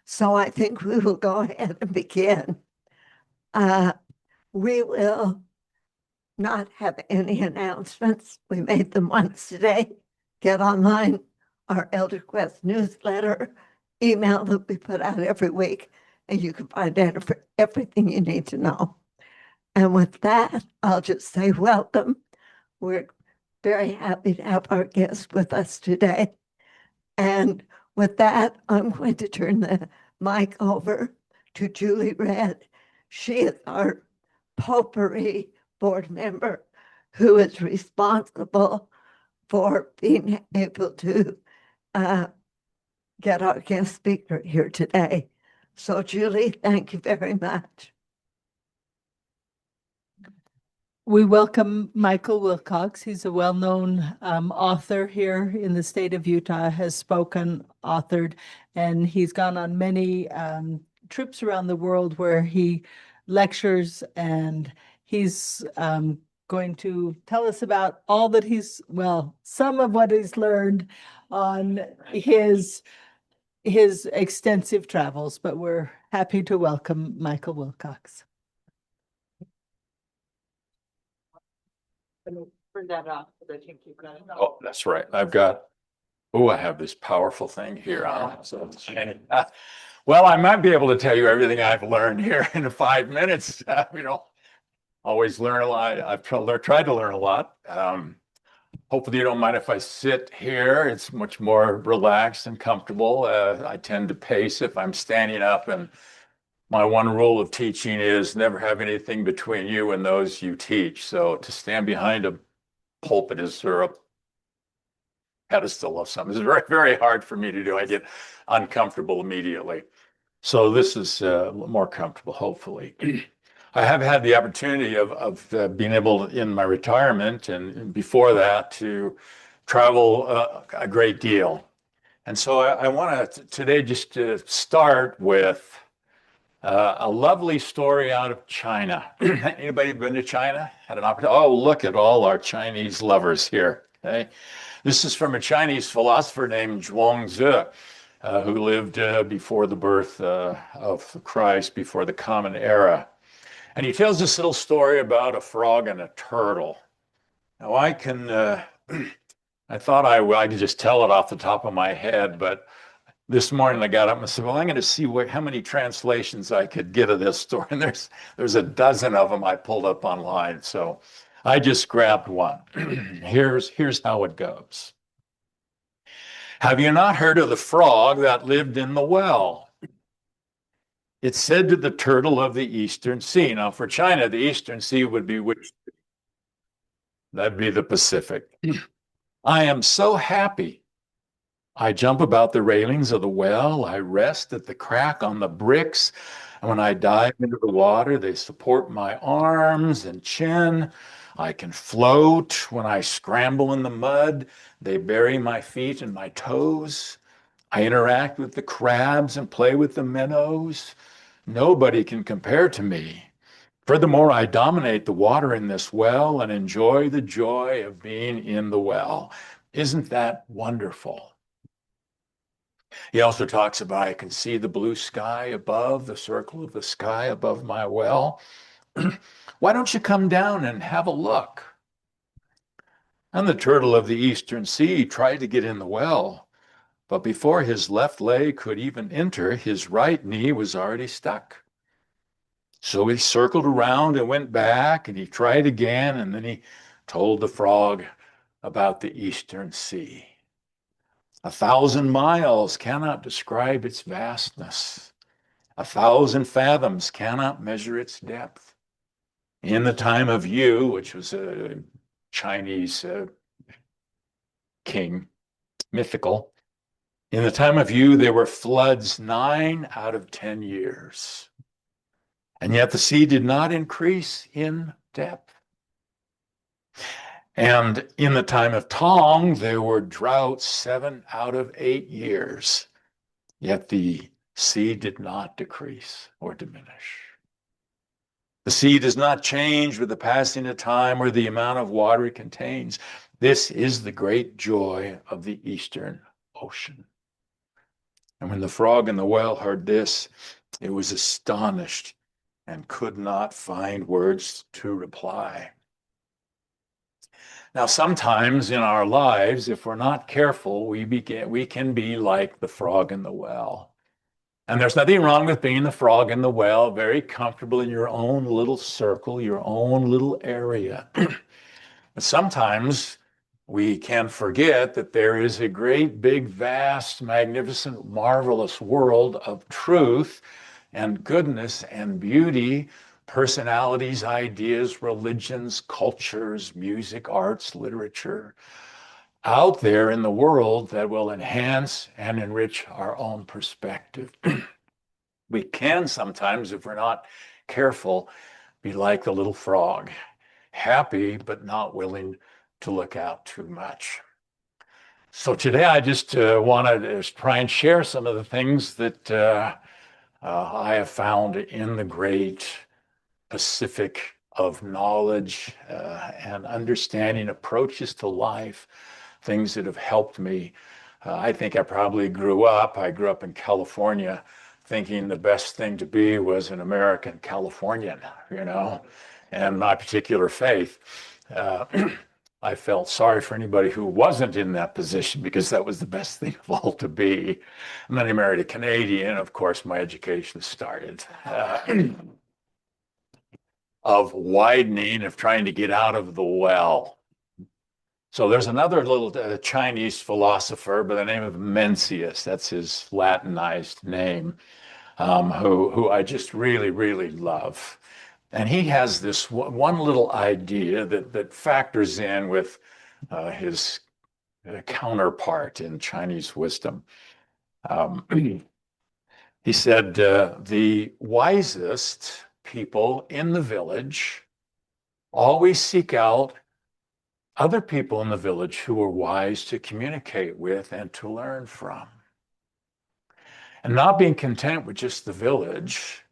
So I think we will go ahead and begin. Uh, we will not have any announcements. We made them once today. Get online, our Elder Quest newsletter, email that we put out every week, and you can find out everything you need to know. And with that, I'll just say welcome. We're very happy to have our guest with us today. And with that, I'm going to turn the mic over to Julie Redd. She is our Potpourri board member who is responsible for being able to uh, get our guest speaker here today. So, Julie, thank you very much. We welcome Michael Wilcox. He's a well-known author here in the state of Utah, has spoken, authored, and he's gone on many trips around the world where he lectures, and he's going to tell us about all that some of what he's learned on his extensive travels, but we're happy to welcome Michael Wilcox. Turn that off, but I think you've got it. Oh, that's right. I have this powerful thing here on. So, well, I might be able to tell you everything I've learned here in 5 minutes. Always learn a lot. I've tried to learn a lot. Hopefully you don't mind if I sit here. It's much more relaxed and comfortable. I tend to pace if I'm standing up, and my one rule of teaching is never have anything between you and those you teach. So to stand behind a pulpit is sort of a pedestal of something. It's very, very hard for me to do. I get uncomfortable immediately. So this is more comfortable, hopefully. I have had the opportunity of being able, in my retirement and before that, to travel a great deal. And so I want to today just start with a lovely story out of China. Anybody been to China? Had an opportunity? Oh, look at all our Chinese lovers here. Okay, this is from a Chinese philosopher named Zhuangzi, who lived before the birth of Christ, before the Common Era. And he tells this little story about a frog and a turtle. Now I can, I thought I could just tell it off the top of my head, but this morning I got up and said, well, I'm going to see how many translations I could get of this story. And there's a dozen of them I pulled up online. So I just grabbed one. Here's how it goes. Have you not heard of the frog that lived in the well? It said to the turtle of the Eastern Sea. Now for China, the Eastern Sea would be which? That'd be the Pacific. I am so happy. I jump about the railings of the well. I rest at the crack on the bricks. And when I dive into the water, they support my arms and chin. I can float. When I scramble in the mud, they bury my feet and my toes. I interact with the crabs and play with the minnows. Nobody can compare to me. Furthermore, I dominate the water in this well and enjoy the joy of being in the well. Isn't that wonderful? He also talks about, I can see the blue sky above, the circle of the sky above my well. Why don't you come down and have a look? And the turtle of the Eastern Sea tried to get in the well, but before his left leg could even enter, his right knee was already stuck. So he circled around and went back, and he tried again, and then he told the frog about the Eastern Sea. 1,000 miles cannot describe its vastness. 1,000 fathoms cannot measure its depth. In the time of Yu, which was a Chinese king, mythical, in the time of Yu, there were floods 9 out of 10 years. And yet the sea did not increase in depth. And in the time of Tong, there were droughts 7 out of 8 years, yet the sea did not decrease or diminish. The sea does not change with the passing of time or the amount of water it contains. This is the great joy of the Eastern Ocean. And when the frog in the well heard this, it was astonished and could not find words to reply. Now, sometimes in our lives, if we're not careful, we can be like the frog in the well. And there's nothing wrong with being the frog in the well, very comfortable in your own little circle, your own little area. But sometimes we can forget that there is a great, big, vast, magnificent, marvelous world of truth and goodness and beauty, personalities, ideas, religions, cultures, music, arts, literature out there in the world that will enhance and enrich our own perspective. We can sometimes, if we're not careful, be like the little frog, happy but not willing to look out too much. So today I just want to try and share some of the things that I have found in the great Pacific of knowledge and understanding approaches to life, things that have helped me. I think I grew up in California thinking the best thing to be was an American Californian, and my particular faith. I felt sorry for anybody who wasn't in that position because that was the best thing of all to be. And then I married a Canadian. Of course, my education started of widening, of trying to get out of the well. So there's another little Chinese philosopher by the name of Mencius. That's his Latinized name, who I just really, really love. And he has this one little idea that factors in with his counterpart in Chinese wisdom. He said, the wisest people in the village always seek out other people in the village who are wise to communicate with and to learn from. And not being content with just the village,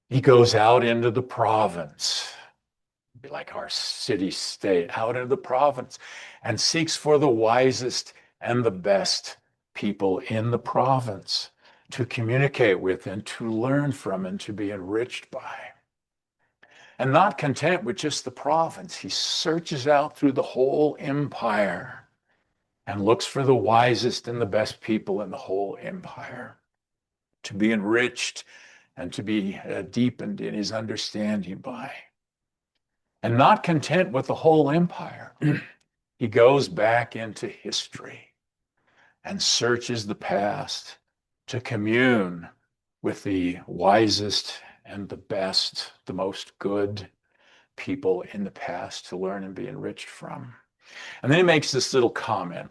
he goes out into the province, like our city state, out into the province, and seeks for the wisest and the best people in the province to communicate with and to learn from and to be enriched by. And not content with just the province, he searches out through the whole empire and looks for the wisest and the best people in the whole empire to be enriched and to be deepened in his understanding by. And not content with the whole empire, he goes back into history and searches the past to commune with the wisest and the best, the most good people in the past to learn and be enriched from. And then he makes this little comment.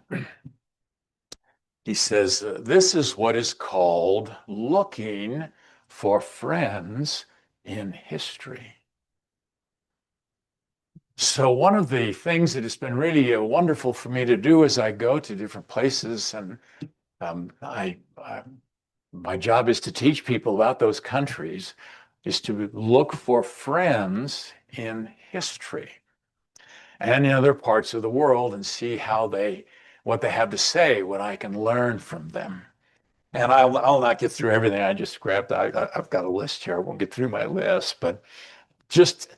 He says, this is what is called looking for friends in history. So one of the things that has been really wonderful for me to do as I go to different places, and my job is to teach people about those countries, is to look for friends in history and in other parts of the world and see what they have to say, what I can learn from them. And I'll not get through everything I just grabbed. I've got a list here. I won't get through my list, but just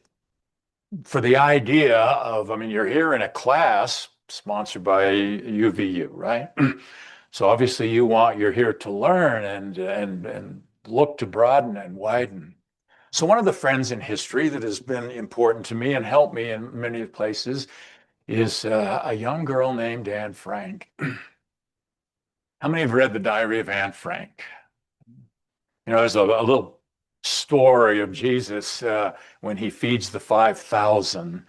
for the idea of, you're here in a class sponsored by UVU, right? So obviously you're here to learn and look to broaden and widen. So one of the friends in history that has been important to me and helped me in many places is a young girl named Anne Frank. How many have read The Diary of Anne Frank? There's a little story of Jesus when he feeds the 5,000.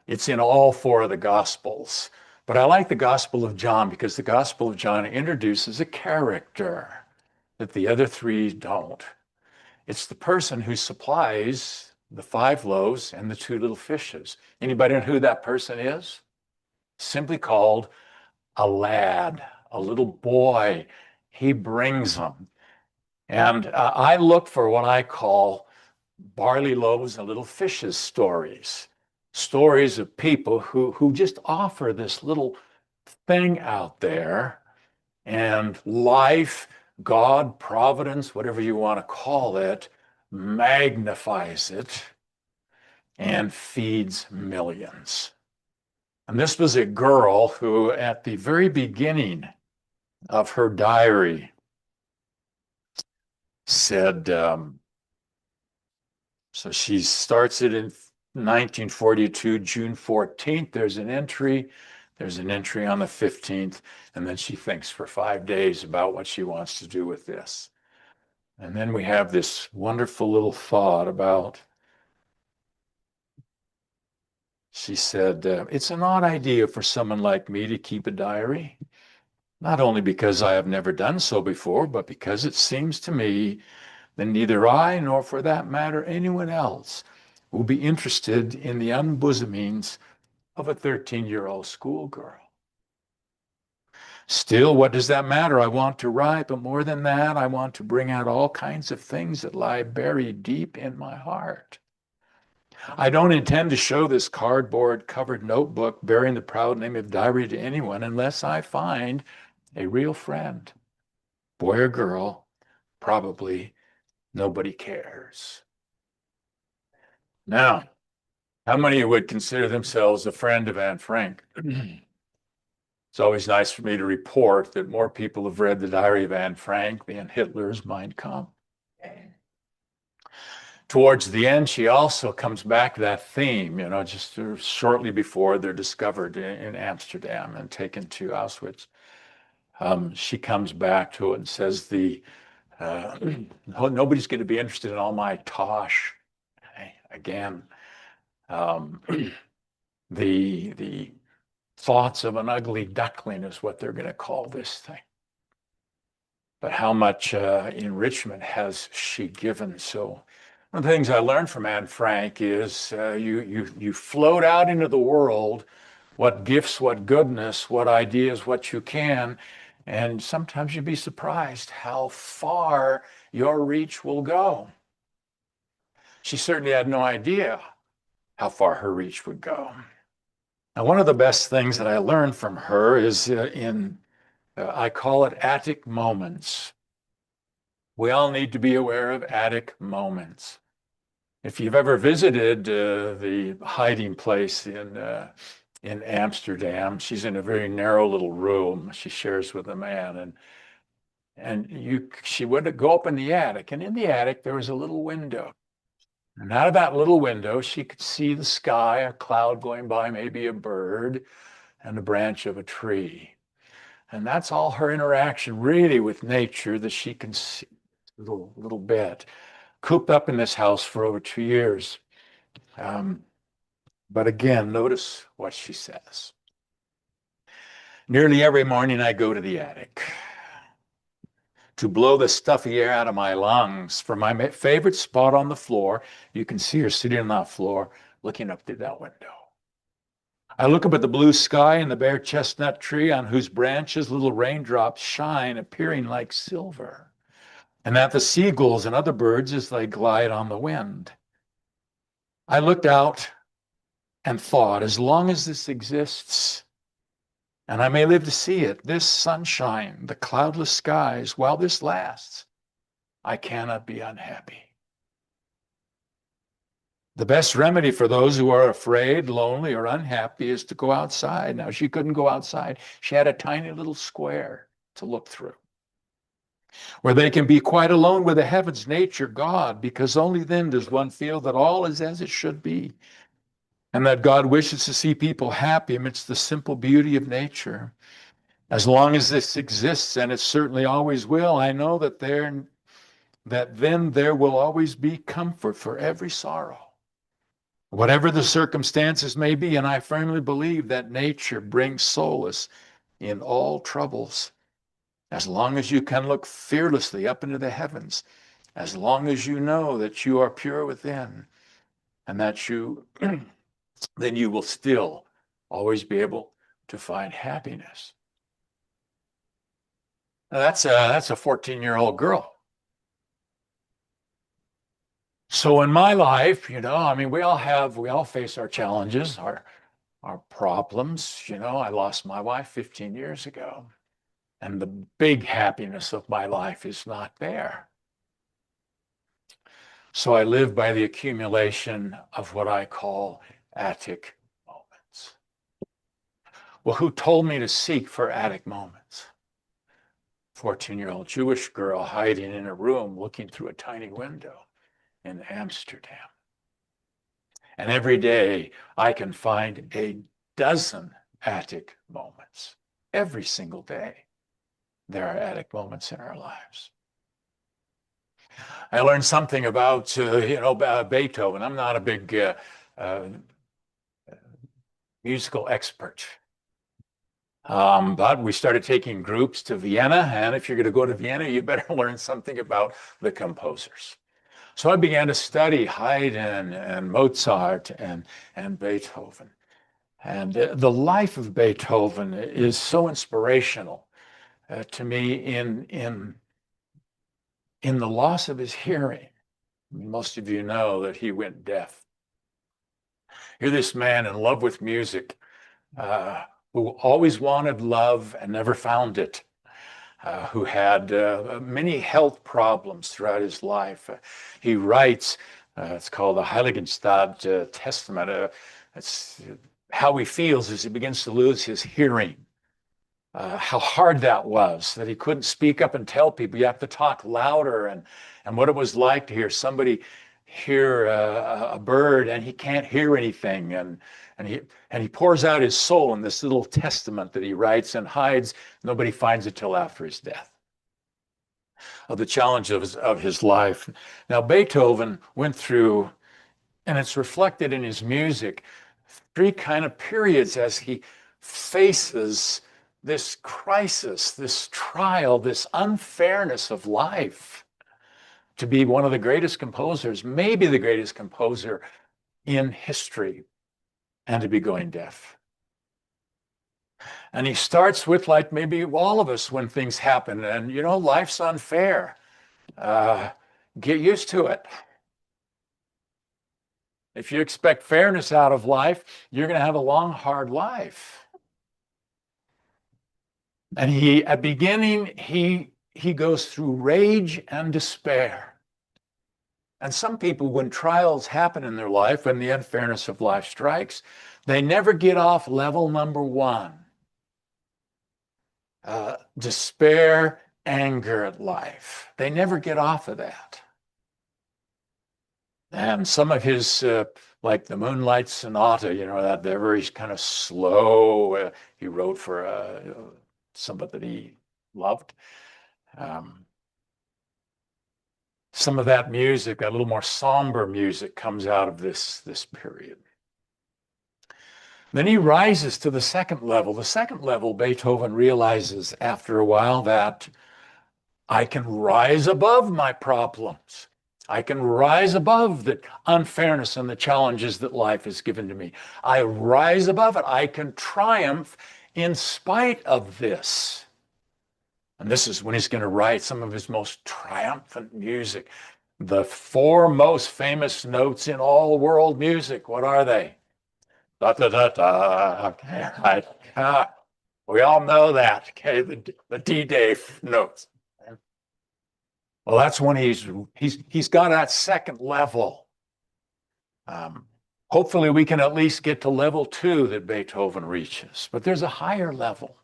It's in all four of the Gospels. But I like the Gospel of John because the Gospel of John introduces a character that the other three don't. It's the person who supplies the 5 loaves and the 2 little fishes. Anybody know who that person is? Simply called a lad, a little boy. He brings them. And I look for what I call barley loaves and little fishes stories. Stories of people who just offer this little thing out there And life, God, providence, whatever you want to call it, magnifies it and feeds millions. And this was a girl who, at the very beginning of her diary, said, so she starts it in 1942, June 14th. There's an entry. There's an entry on the 15th. And then she thinks for 5 days about what she wants to do with this. And then we have this wonderful little thought about, she said, it's an odd idea for someone like me to keep a diary, not only because I have never done so before, but because it seems to me that neither I, nor for that matter anyone else, will be interested in the unbosomings of a 13-year-old schoolgirl. Still, what does that matter? I want to write, but more than that, I want to bring out all kinds of things that lie buried deep in my heart. I don't intend to show this cardboard-covered notebook bearing the proud name of diary to anyone unless I find a real friend. Boy or girl, probably nobody cares. Now, how many would consider themselves a friend of Anne Frank? It's always nice for me to report that more people have read the Diary of Anne Frank than Hitler's Mein Kampf. Towards the end, she also comes back to that theme, just shortly before they're discovered in Amsterdam and taken to Auschwitz. She comes back to it and says, nobody's going to be interested in all my tosh. Again, the thoughts of an ugly duckling is what they're going to call this thing. But how much enrichment has she given? So one of the things I learned from Anne Frank is you float out into the world, what gifts, what goodness, what ideas, what you can, and sometimes you'd be surprised how far your reach will go. She certainly had no idea how far her reach would go. Now, one of the best things that I learned from her is I call it attic moments. We all need to be aware of attic moments. If you've ever visited the hiding place in Amsterdam, she's in a very narrow little room she shares with a man, and she would go up in the attic, and in the attic there was a little window. And out of that little window, she could see the sky, a cloud going by, maybe a bird, and a branch of a tree. And that's all her interaction really with nature that she can see a little bit. Cooped up in this house for over 2 years. But again, notice what she says. Nearly every morning I go to the attic to blow the stuffy air out of my lungs. From my favorite spot on the floor, you can see her sitting on that floor looking up through that window. I look up at the blue sky and the bare chestnut tree on whose branches little raindrops shine, appearing like silver, and at the seagulls and other birds as they glide on the wind. I looked out and thought, as long as this exists, and I may live to see it, this sunshine, the cloudless skies, while this lasts, I cannot be unhappy. The best remedy for those who are afraid, lonely, or unhappy is to go outside. Now, she couldn't go outside. She had a tiny little square to look through, where they can be quite alone with the heavens, nature, God, because only then does one feel that all is as it should be, and that God wishes to see people happy amidst the simple beauty of nature. As long as this exists, and it certainly always will, I know that then there will always be comfort for every sorrow, whatever the circumstances may be. And I firmly believe that nature brings solace in all troubles. As long as you can look fearlessly up into the heavens, as long as you know that you are pure within, and that then you will still always be able to find happiness. Now that's a 14-year-old girl. So in my life, we all face our challenges, our problems. I lost my wife 15 years ago. And the big happiness of my life is not there. So I live by the accumulation of what I call attic moments. Well, who told me to seek for attic moments? 14-year-old Jewish girl hiding in a room looking through a tiny window in Amsterdam. And every day I can find a dozen attic moments. Every single day there are attic moments in our lives. I learned something about, Beethoven. I'm not a big musical expert. But we started taking groups to Vienna, and if you're going to go to Vienna, you better learn something about the composers. So I began to study Haydn and Mozart and Beethoven. And the life of Beethoven is so inspirational to me in the loss of his hearing. Most of you know that he went deaf. Here's this man in love with music, who always wanted love and never found it, who had many health problems throughout his life. He writes, it's called the Heiligenstadt Testament. It's how he feels as he begins to lose his hearing. How hard that was, that he couldn't speak up and tell people. You have to talk louder, and what it was like to hear somebody hear a bird and he can't hear anything. And he pours out his soul in this little testament that he writes and hides. Nobody finds it till after his death. Of the challenge of his life. Now, Beethoven went through, and it's reflected in his music, three kind of periods as he faces this crisis, this trial, this unfairness of life. To be one of the greatest composers, maybe the greatest composer in history, and to be going deaf. And he starts with, like maybe all of us when things happen, and life's unfair. Get used to it. If you expect fairness out of life, you're going to have a long, hard life. And at beginning, he goes through rage and despair. And some people, when trials happen in their life, when the unfairness of life strikes, they never get off level number one. Despair, anger at life. They never get off of that. And some of his, like the Moonlight Sonata, that they're very kind of slow. He wrote for somebody that he loved. Some of that music, a little more somber music, comes out of this period. Then he rises to the second level. The second level, Beethoven realizes after a while that I can rise above my problems. I can rise above the unfairness and the challenges that life has given to me. I rise above it. I can triumph in spite of this. And this is when he's going to write some of his most triumphant music. The four most famous notes in all world music, what are they? Da, da, da, da. Okay, we all know that, okay, the D-Day notes. Well, that's when he's got that second level. Hopefully we can at least get to level 2 that Beethoven reaches, but there's a higher level.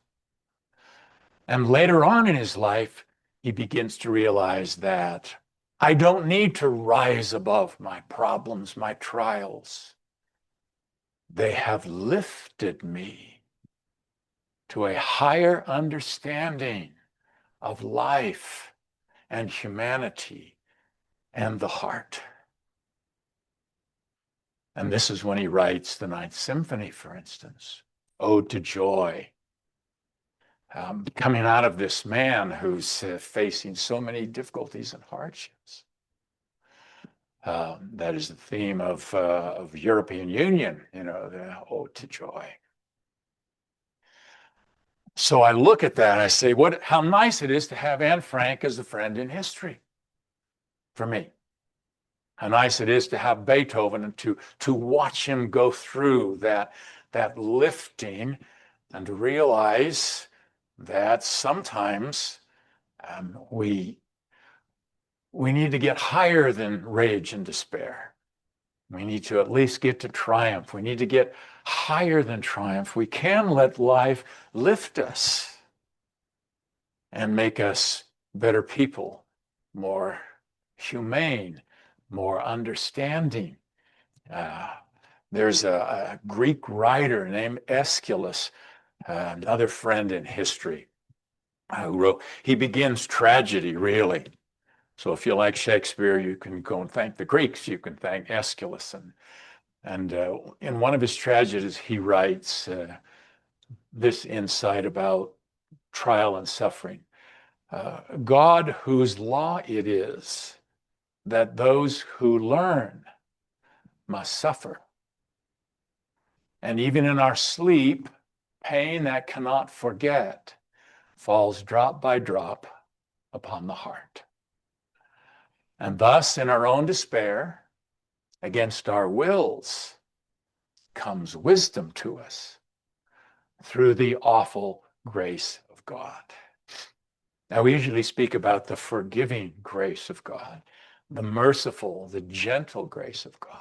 And later on in his life, he begins to realize that I don't need to rise above my problems, my trials. They have lifted me to a higher understanding of life and humanity and the heart. And this is when he writes the Ninth Symphony, for instance, Ode to Joy. Coming out of this man who's facing so many difficulties and hardships. That is the theme of European Union, the Ode to Joy. So I look at that and I say, how nice it is to have Anne Frank as a friend in history for me. How nice it is to have Beethoven and to watch him go through that lifting and to realize that sometimes we need to get higher than rage and despair. We need to at least get to triumph. We need to get higher than triumph. We can let life lift us and make us better people, more humane, more understanding. There's a Greek writer named Aeschylus, another friend in history, who wrote, he begins tragedy, really. So if you like Shakespeare, you can go and thank the Greeks. You can thank Aeschylus. And in one of his tragedies, he writes this insight about trial and suffering. God, whose law it is that those who learn must suffer. And even in our sleep, pain that cannot forget falls drop by drop upon the heart. And thus, in our own despair, against our wills, comes wisdom to us through the awful grace of God. Now, we usually speak about the forgiving grace of God, the merciful, the gentle grace of God.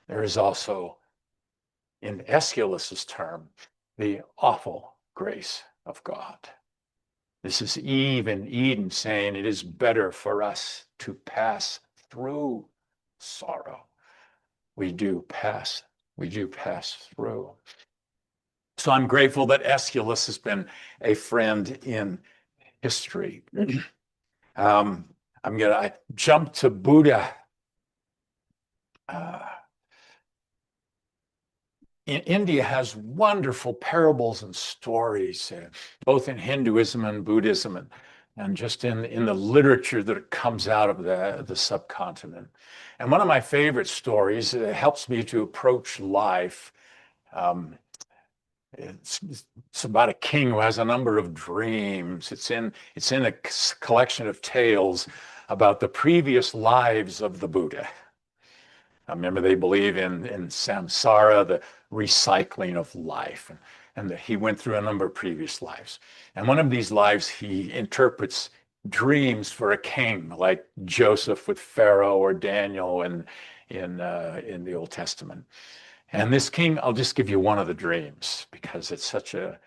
There is also, in Aeschylus's term, the awful grace of God. This is Eve in Eden saying it is better for us to pass through sorrow. We do pass through. So I'm grateful that Aeschylus has been a friend in history. I'm going to jump to Buddha. India has wonderful parables and stories, both in Hinduism and Buddhism, and just in the literature that comes out of the subcontinent. And one of my favorite stories helps me to approach life. It's about a king who has a number of dreams. It's in a collection of tales about the previous lives of the Buddha. Remember, they believe in samsara, the recycling of life, and he went through a number of previous lives. And one of these lives, he interprets dreams for a king, like Joseph with Pharaoh or Daniel in the Old Testament. And this king, I'll just give you one of the dreams because it's such a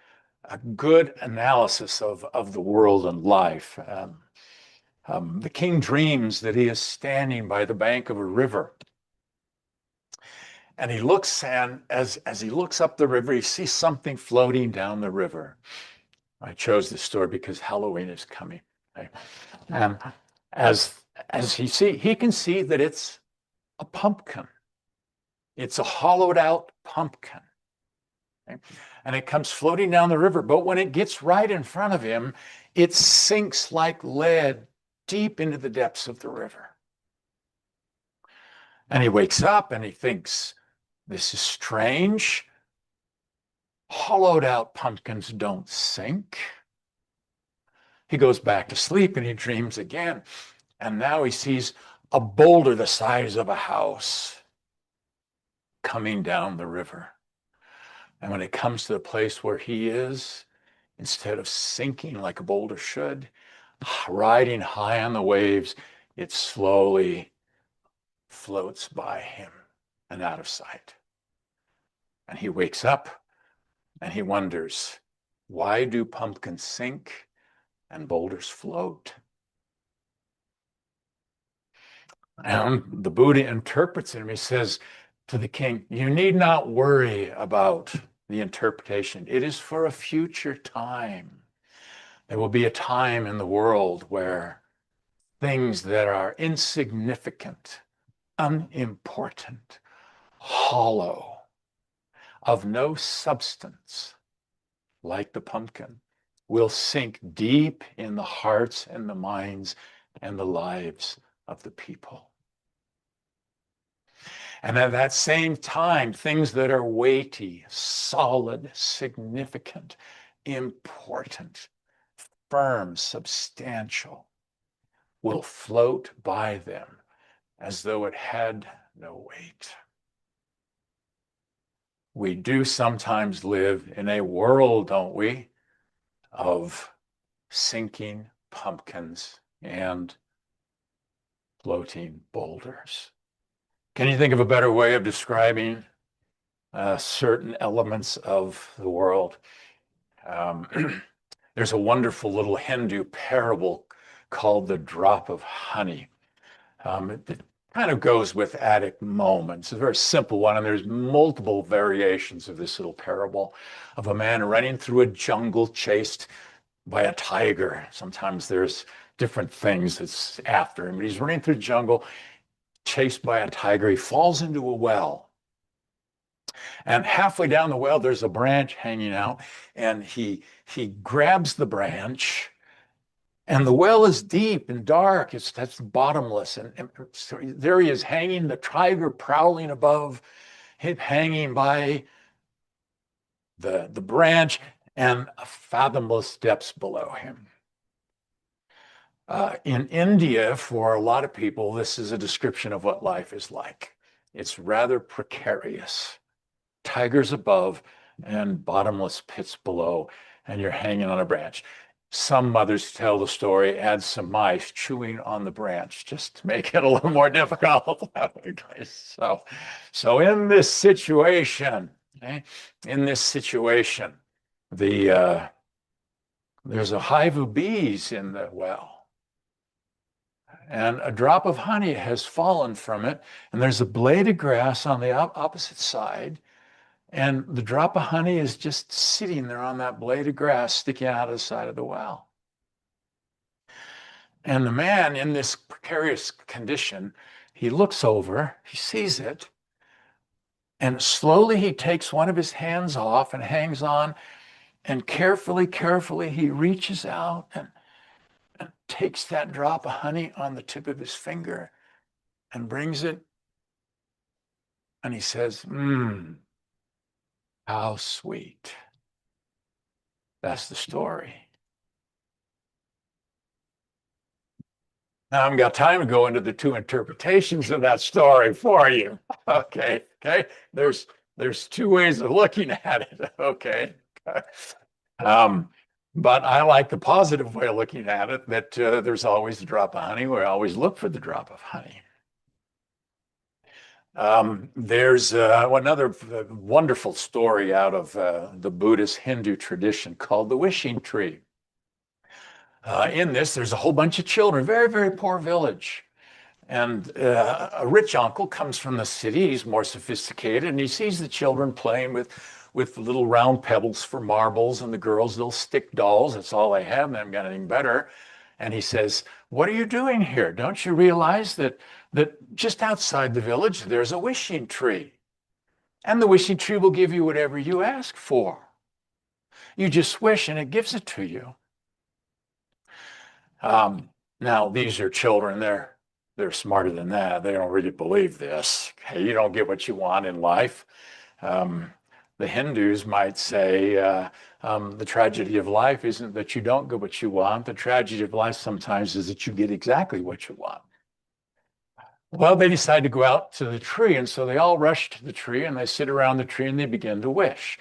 good analysis of the world and life. The king dreams that he is standing by the bank of a river. And he looks, and as he looks up the river, he sees something floating down the river. I chose this story because Halloween is coming. Right? And as he can see that it's a pumpkin. It's a hollowed out pumpkin. Okay? And it comes floating down the river. But when it gets right in front of him, it sinks like lead deep into the depths of the river. And he wakes up and he thinks, this is strange. Hollowed out pumpkins don't sink. He goes back to sleep and he dreams again. And now he sees a boulder the size of a house coming down the river. And when it comes to the place where he is, instead of sinking like a boulder should, riding high on the waves, it slowly floats by him and out of sight. And he wakes up and he wonders, why do pumpkins sink and boulders float? And the Buddha interprets it and he says to the king, you need not worry about the interpretation. It is for a future time. There will be a time in the world where things that are insignificant, unimportant, hollow, of no substance, like the pumpkin, will sink deep in the hearts and the minds and the lives of the people. And at that same time, things that are weighty, solid, significant, important, firm, substantial, will float by them as though it had no weight. We do sometimes live in a world, don't we, of sinking pumpkins and floating boulders. Can you think of a better way of describing certain elements of the world? There's a wonderful little Hindu parable called the drop of honey. It kind of goes with Attic moments. It's a very simple one, and there's multiple variations of this little parable of a man running through a jungle chased by a tiger. Sometimes there's different things that's after him, but he's running through the jungle chased by a tiger. He falls into a well. And halfway down the well, there's a branch hanging out, and he grabs the branch, and the well is deep and dark. That's bottomless. And so there he is hanging, the tiger prowling above him, hanging by the branch, and fathomless depths below him. In India, for a lot of people, this is a description of what life is like. It's rather precarious. Tigers above and bottomless pits below, and you're hanging on a branch. Some mothers tell the story, add some mice chewing on the branch just to make it a little more difficult. So in this situation, there's a hive of bees in the well, and a drop of honey has fallen from it, and there's a blade of grass on the opposite side. And the drop of honey is just sitting there on that blade of grass sticking out of the side of the well. And the man in this precarious condition, he looks over, he sees it, and slowly he takes one of his hands off and hangs on, and carefully, he reaches out and takes that drop of honey on the tip of his finger and brings it, and he says, how sweet. That's the story. Now, I haven't got time to go into the two interpretations of that story for you. Okay. There's two ways of looking at it. Okay. But I like the positive way of looking at it, that there's always a drop of honey. We always look for the drop of honey. There's another wonderful story out of the Buddhist Hindu tradition called the wishing tree. In this, there's a whole bunch of children, very, very poor village. And a rich uncle comes from the city. He's more sophisticated, and he sees the children playing with little round pebbles for marbles, and the girls, little stick dolls. That's all they have. They haven't got anything better. And he says, what are you doing here? Don't you realize that just outside the village, there's a wishing tree? And the wishing tree will give you whatever you ask for. You just wish and it gives it to you. Now, these are children. They're smarter than that. They don't really believe this. Okay, you don't get what you want in life. The Hindus might say the tragedy of life isn't that you don't get what you want. The tragedy of life sometimes is that you get exactly what you want. Well, they decide to go out to the tree, and so they all rush to the tree, and they sit around the tree, and they begin to wish.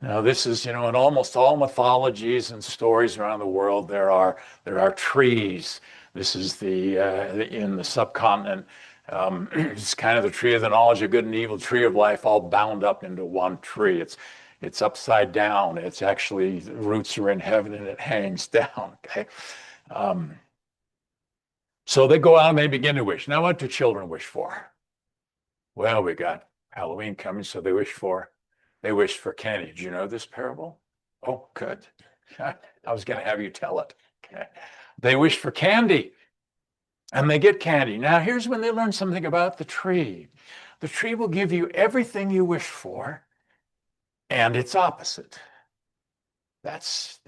Now, this is, in almost all mythologies and stories around the world, there are trees. This is in the subcontinent. It's kind of the tree of the knowledge of good and evil, tree of life, all bound up into one tree. It's upside down. It's actually, the roots are in heaven, and it hangs down. Okay. So they go out and they begin to wish. Now, what do children wish for? Well, we got Halloween coming, so they wish for candy. Do you know this parable? Oh, good. I was going to have you tell it. Okay. They wish for candy, and they get candy. Now, here's when they learn something about the tree. The tree will give you everything you wish for, and its opposite. That's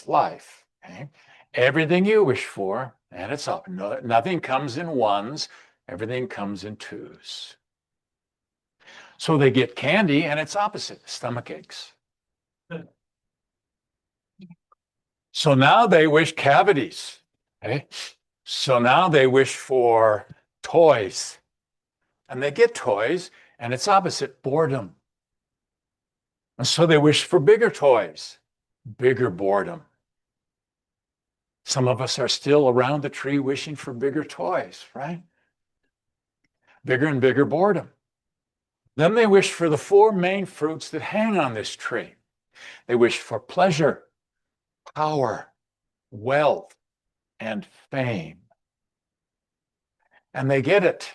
life. Okay? Everything you wish for, and it's up. Nothing comes in ones. Everything comes in twos. So they get candy, and it's opposite, stomach aches. So now they wish cavities. Okay? So now they wish for toys. And they get toys, and it's opposite, boredom. And so they wish for bigger toys, bigger boredom. Some of us are still around the tree wishing for bigger toys, right? Bigger and bigger boredom. Then they wish for the four main fruits that hang on this tree. They wish for pleasure, power, wealth, and fame. And they get it.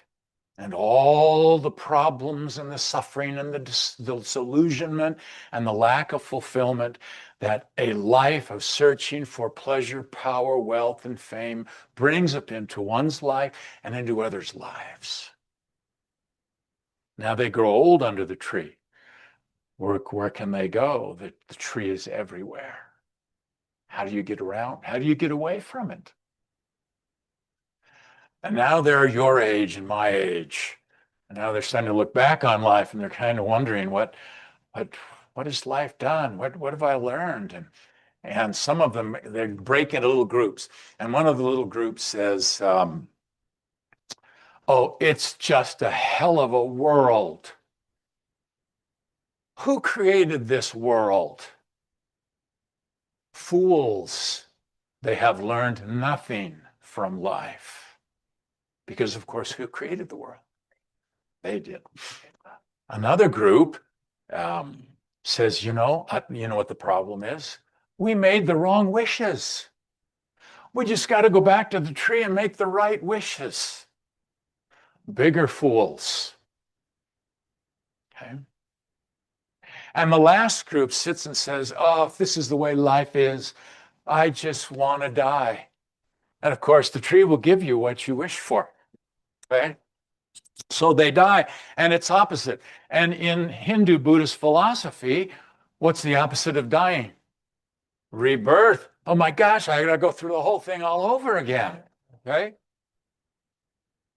And all the problems and the suffering and the disillusionment and the lack of fulfillment that a life of searching for pleasure, power, wealth, and fame brings up into one's life and into others' lives. Now they grow old under the tree. Where can they go? The tree is everywhere. How do you get around? How do you get away from it? And now they're your age and my age. And now they're starting to look back on life and they're kind of wondering what has life done? What have I learned? And some of them, they break into little groups. And one of the little groups says, oh, it's just a hell of a world. Who created this world? Fools. They have learned nothing from life. Because, of course, who created the world? They did. Another group says, you know what the problem is? We made the wrong wishes. We just got to go back to the tree and make the right wishes. Bigger fools. Okay. And the last group sits and says, oh, if this is the way life is, I just want to die. And of course, the tree will give you what you wish for. Okay? So they die, and it's opposite. And in Hindu Buddhist philosophy, what's the opposite of dying? Rebirth. Oh my gosh, I gotta go through the whole thing all over again. Okay?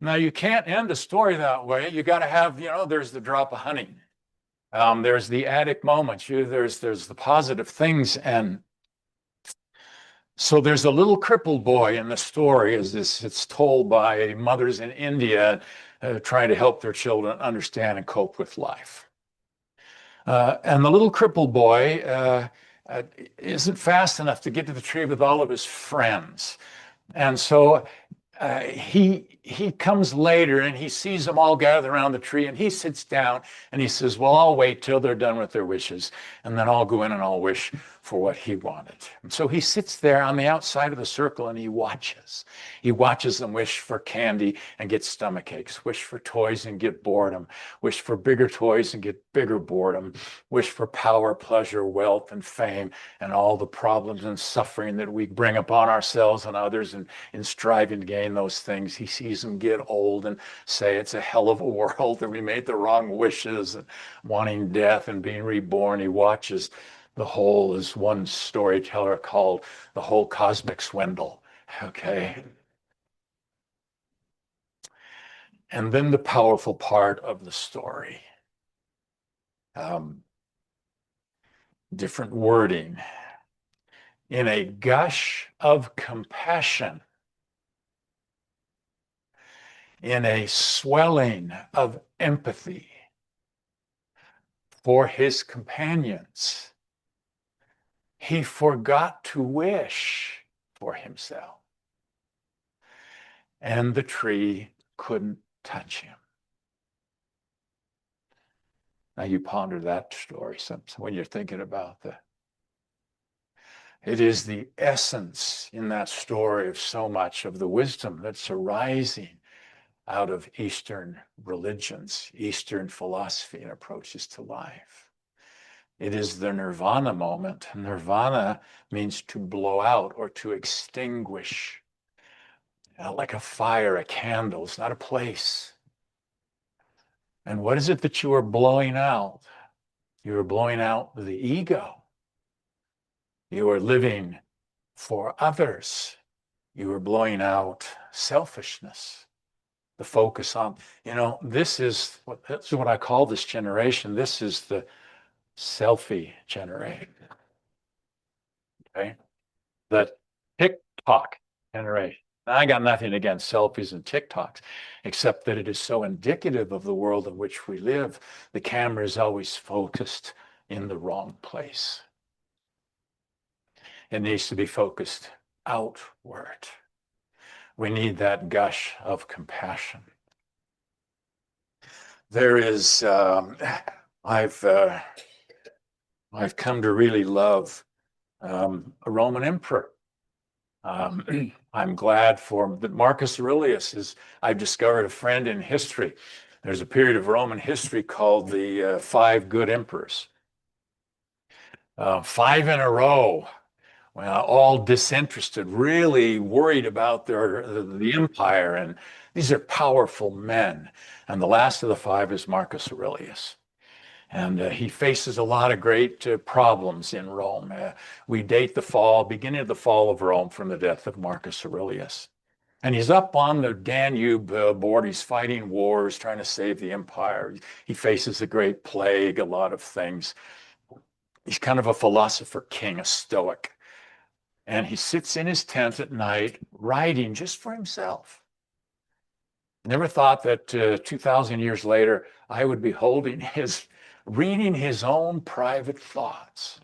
Now you can't end a story that way. You gotta have, there's the drop of honey. There's the addict moments. There's the positive things. And so there's a little crippled boy in the story, it's told by mothers in India trying to help their children understand and cope with life. And the little crippled boy isn't fast enough to get to the tree with all of his friends. And so he comes later and he sees them all gathered around the tree and he sits down and he says, well, I'll wait till they're done with their wishes and then I'll go in and I'll wish for what he wanted. And so he sits there on the outside of the circle and he watches. He watches them wish for candy and get stomach aches, wish for toys and get boredom, wish for bigger toys and get bigger boredom, wish for power, pleasure, wealth, and fame, and all the problems and suffering that we bring upon ourselves and others in striving to gain those things. He sees them get old and say it's a hell of a world that we made the wrong wishes and wanting death and being reborn. He watches the whole, as one storyteller called, the whole cosmic swindle. Okay. And then the powerful part of the story. Different wording. In a gush of compassion, in a swelling of empathy for his companions, he forgot to wish for himself. And the tree couldn't touch him. Now you ponder that story when you're thinking about that. It is the essence in that story of so much of the wisdom that's arising out of Eastern religions, Eastern philosophy and approaches to life. It is the nirvana moment. Nirvana means to blow out or to extinguish. Like a fire, a candle. It's not a place. And what is it that you are blowing out? You are blowing out the ego. You are living for others. You are blowing out selfishness. The focus on, this is what I call this generation. This is the selfie generation. Okay? The TikTok generation. Now, I got nothing against selfies and TikToks, except that it is so indicative of the world in which we live. The camera is always focused in the wrong place. It needs to be focused outward. We need that gush of compassion. There is, I've come to really love a Roman emperor. I'm glad for that Marcus Aurelius is, I've discovered a friend in history. There's a period of Roman history called the Five Good Emperors. 5 in a row, well, all disinterested, really worried about the empire. And these are powerful men. And the last of the 5 is Marcus Aurelius. And he faces a lot of great problems in Rome. We date the beginning of the fall of Rome from the death of Marcus Aurelius. And he's up on the Danube border. He's fighting wars, trying to save the empire. He faces a great plague, a lot of things. He's kind of a philosopher king, a stoic. And he sits in his tent at night, writing just for himself. Never thought that 2,000 years later, I would be reading his own private thoughts.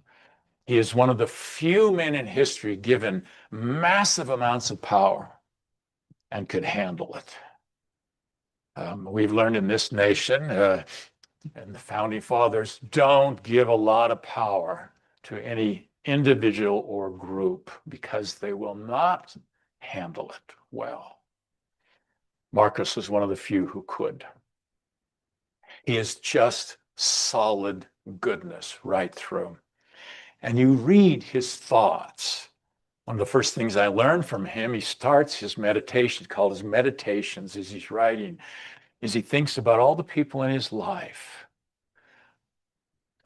He is one of the few men in history given massive amounts of power and could handle it. We've learned in this nation, and the founding fathers, don't give a lot of power to any individual or group because they will not handle it well. Marcus was one of the few who could. He is just solid goodness right through. And you read his thoughts. One of the first things I learned from him, he starts his meditation, called his meditations as he's writing, is he thinks about all the people in his life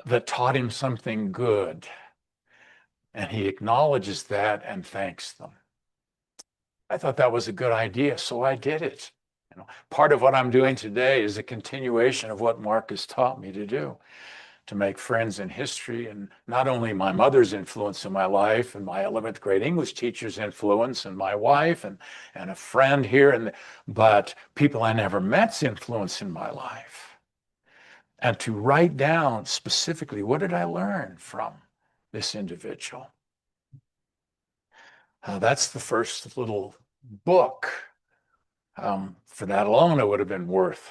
that taught him something good. And he acknowledges that and thanks them. I thought that was a good idea, so I did it. Part of what I'm doing today is a continuation of what Marcus taught me to do, to make friends in history, and not only my mother's influence in my life and my 11th grade English teacher's influence and my wife and a friend here, but people I never met's influence in my life. And to write down specifically, what did I learn from this individual? That's the first little book. For that alone, it would have been worth.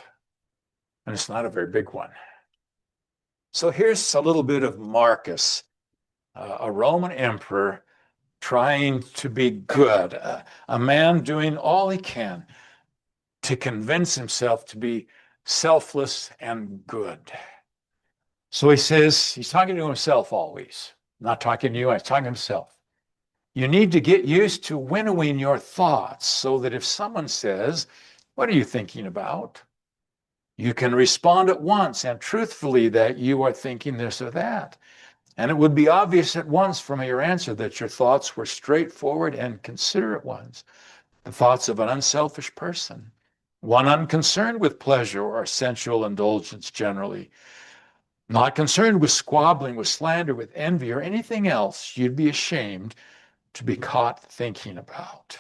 And it's not a very big one. So here's a little bit of Marcus, a Roman emperor trying to be good, a man doing all he can to convince himself to be selfless and good. So he says, he's talking to himself always, not talking to you, he's talking to himself. You need to get used to winnowing your thoughts so that if someone says, "What are you thinking about?" you can respond at once and truthfully that you are thinking this or that. And it would be obvious at once from your answer that your thoughts were straightforward and considerate ones, the thoughts of an unselfish person, one unconcerned with pleasure or sensual indulgence generally, not concerned with squabbling, with slander, with envy, or anything else you'd be ashamed to be caught thinking about.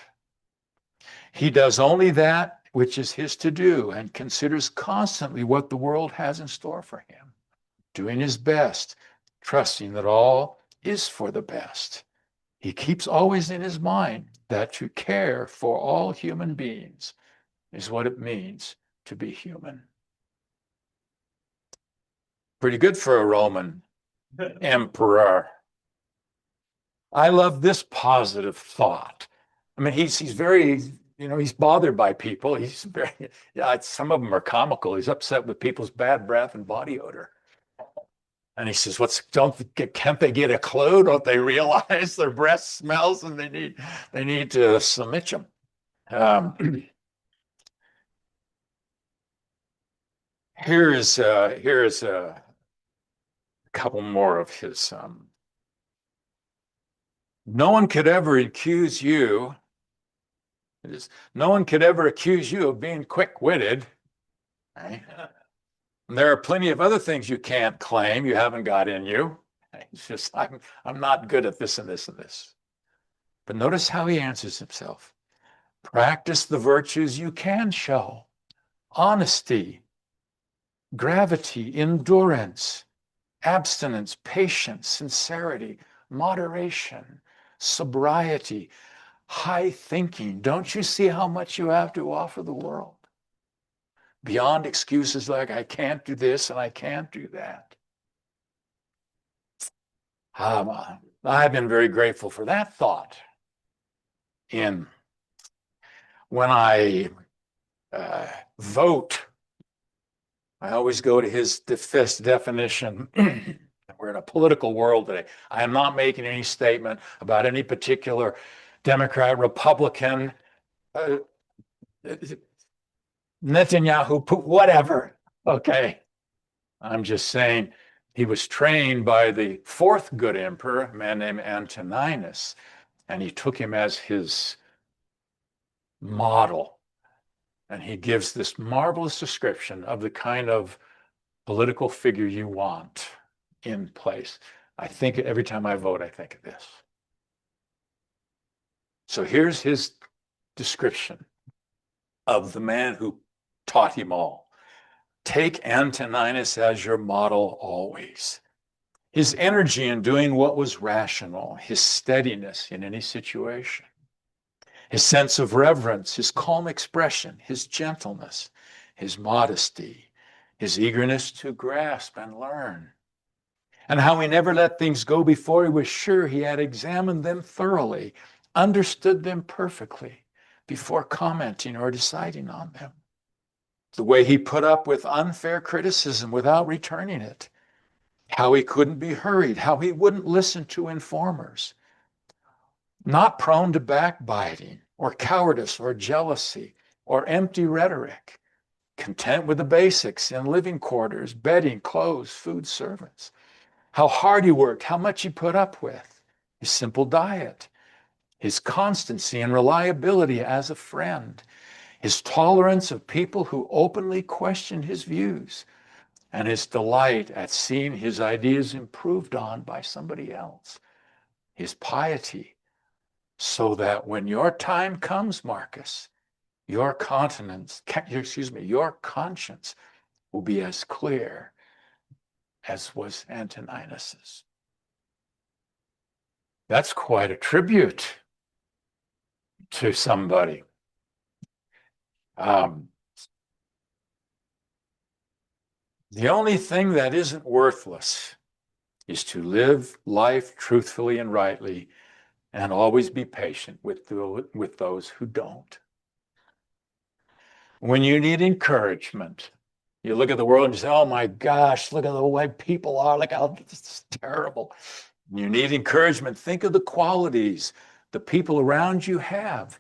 He does only that which is his to do and considers constantly what the world has in store for him, doing his best, trusting that all is for the best. He keeps always in his mind that to care for all human beings is what it means to be human. Pretty good for a Roman emperor. I love this positive thought. I mean, he's very, he's bothered by people. He's very, some of them are comical. He's upset with people's bad breath and body odor. And he says, can't they get a clue? Don't they realize their breath smells and they need to submit them? Here is a couple more of his. No one could ever accuse you. No one could ever accuse you of being quick-witted. Right? There are plenty of other things you can't claim you haven't got in you. It's just I'm not good at this and this and this. But notice how he answers himself. Practice the virtues you can show: honesty, gravity, endurance, abstinence, patience, sincerity, moderation, sobriety, high thinking. Don't you see how much you have to offer the world? Beyond excuses like, I can't do this and I can't do that. I've been very grateful for that thought. When I vote, I always go to his definition. We're in a political world today. I am not making any statement about any particular Democrat, Republican, Netanyahu, whatever. Okay. I'm just saying he was trained by the fourth good emperor, a man named Antoninus, and he took him as his model. And he gives this marvelous description of the kind of political figure you want in place. I think every time I vote, I think of this. So here's his description of the man who taught him all. Take Antoninus as your model always. His energy in doing what was rational, his steadiness in any situation, his sense of reverence, his calm expression, his gentleness, his modesty, his eagerness to grasp and learn, and how he never let things go before he was sure he had examined them thoroughly, understood them perfectly before commenting or deciding on them. The way he put up with unfair criticism without returning it, how he couldn't be hurried, how he wouldn't listen to informers, not prone to backbiting or cowardice or jealousy or empty rhetoric, content with the basics in living quarters, bedding, clothes, food, servants. How hard he worked, how much he put up with, his simple diet, his constancy and reliability as a friend, his tolerance of people who openly questioned his views, and his delight at seeing his ideas improved on by somebody else, his piety, so that when your time comes, Marcus, your conscience will be as clear as was Antoninus's. That's quite a tribute to somebody. The only thing that isn't worthless is to live life truthfully and rightly and always be patient with those who don't. When you need encouragement, you look at the world and you say, oh my gosh, look at the way people are, look how it's terrible. You need encouragement. Think of the qualities the people around you have.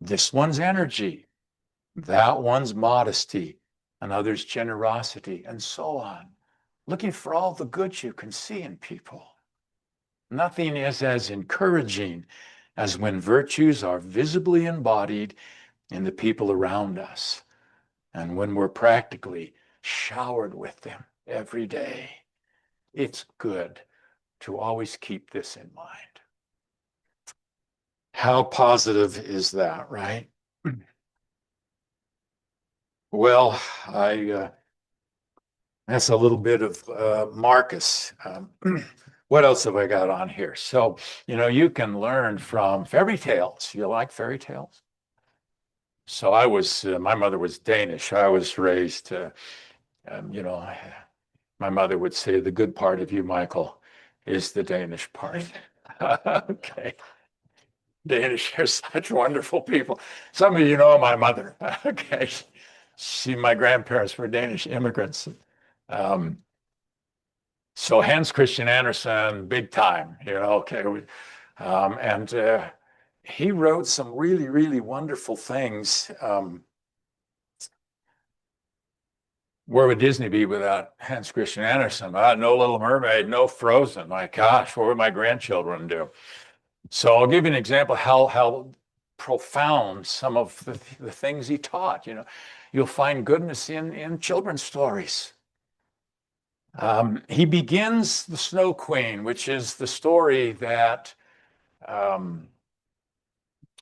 This one's energy, that one's modesty, another's generosity, and so on. Looking for all the good you can see in people. Nothing is as encouraging as when virtues are visibly embodied in the people around us, and when we're practically showered with them every day. It's good to always keep this in mind. How positive is that, right? Well, that's a little bit of Marcus. What else have I got on here? So, you can learn from fairy tales. You like fairy tales? So my mother was Danish. I was raised, my mother would say, the good part of you, Michael, is the Danish part. Okay. Danish are such wonderful people. Some of you know my mother. Okay. My grandparents were Danish immigrants. So Hans Christian Andersen, big time, okay. And he wrote some really, really wonderful things. Where would Disney be without Hans Christian Andersen? No Little Mermaid, no Frozen. My gosh, what would my grandchildren do? So I'll give you an example how profound some of the things he taught. You'll find goodness in children's stories. He begins The Snow Queen, which is the story that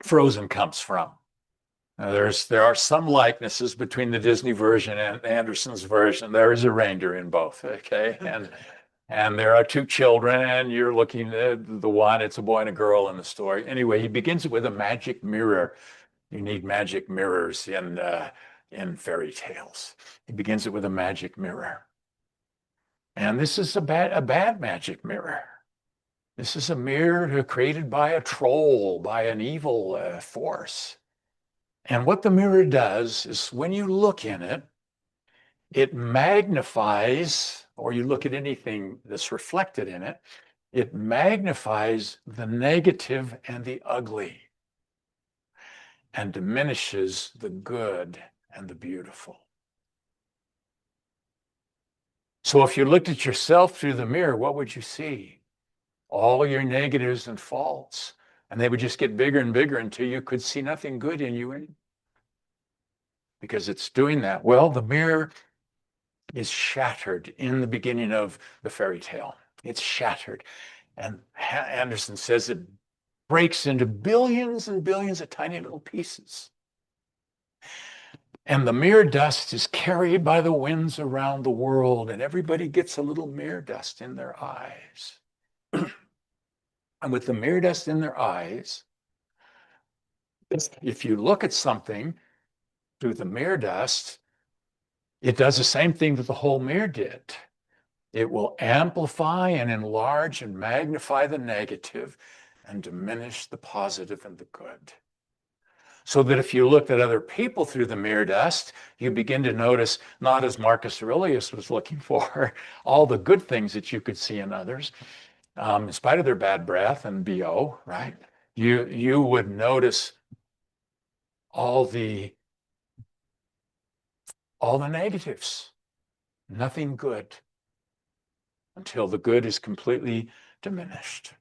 Frozen comes from. There are some likenesses between the Disney version and Andersen's version. There is a reindeer in both, okay? And there are two children, and you're looking at the one, it's a boy and a girl in the story. Anyway, he begins it with a magic mirror. You need magic mirrors in fairy tales. He begins it with a magic mirror. And this is a bad magic mirror. This is a mirror created by a troll, by an evil force. And what the mirror does is when you look in it, it magnifies, or you look at anything that's reflected in it, it magnifies the negative and the ugly and diminishes the good and the beautiful. So if you looked at yourself through the mirror, what would you see? All your negatives and faults. And they would just get bigger and bigger until you could see nothing good in you anymore. Because it's doing that. Well, the mirror is shattered in the beginning of the fairy tale. It's shattered. And Anderson says it breaks into billions and billions of tiny little pieces. And the mirror dust is carried by the winds around the world, and everybody gets a little mirror dust in their eyes. And with the mirror dust in their eyes, if you look at something through the mirror dust, it does the same thing that the whole mirror did. It will amplify and enlarge and magnify the negative and diminish the positive and the good. So that if you looked at other people through the mirror dust, you begin to notice, not as Marcus Aurelius was looking for, all the good things that you could see in others, in spite of their bad breath and BO, right? You would notice all the negatives, nothing good, until the good is completely diminished.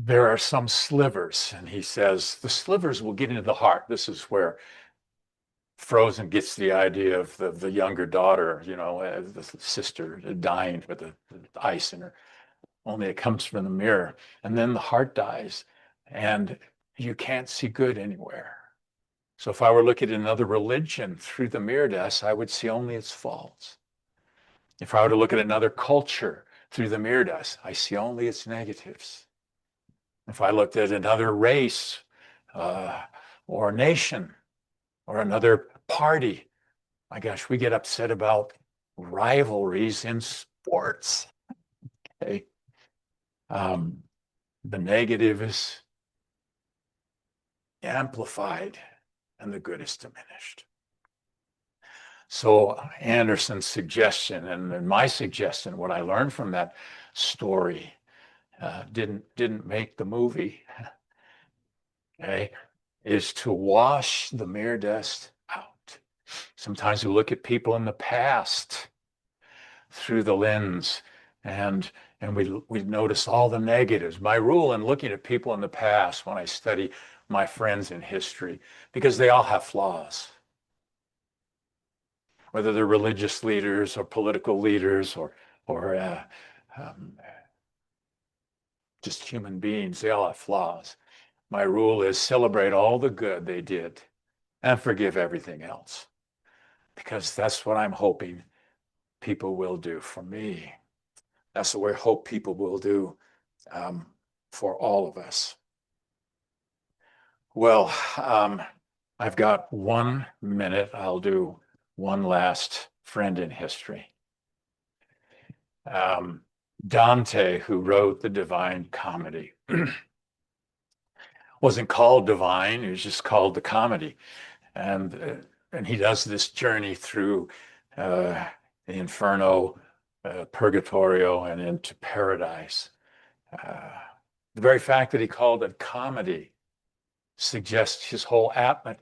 There are some slivers, and he says the slivers will get into the heart. This is where Frozen gets the idea of the younger daughter, the sister dying with the ice in her. Only it comes from the mirror. And then the heart dies, and you can't see good anywhere. So if I were looking at another religion through the mirror dust, I would see only its faults. If I were to look at another culture through the mirror dust, I see only its negatives. If I looked at another race or nation or another party, my gosh, we get upset about rivalries in sports. Okay. The negative is amplified and the good is diminished. So Anderson's suggestion and my suggestion, what I learned from that story, didn't make the movie, okay, is to wash the mirror dust out. Sometimes we look at people in the past through the lens and we notice all the negatives. My rule in looking at people in the past when I study my friends in history, because they all have flaws. Whether they're religious leaders or political leaders or just human beings, they all have flaws. My rule is celebrate all the good they did and forgive everything else, because that's what I'm hoping people will do for me. That's what I hope people will do for all of us. Well, I've got 1 minute. I'll do one last friend in history. Dante, who wrote the Divine Comedy, wasn't called divine, he was just called the comedy. And he does this journey through the Inferno, Purgatorio, and into paradise. The very fact that he called it comedy suggests his whole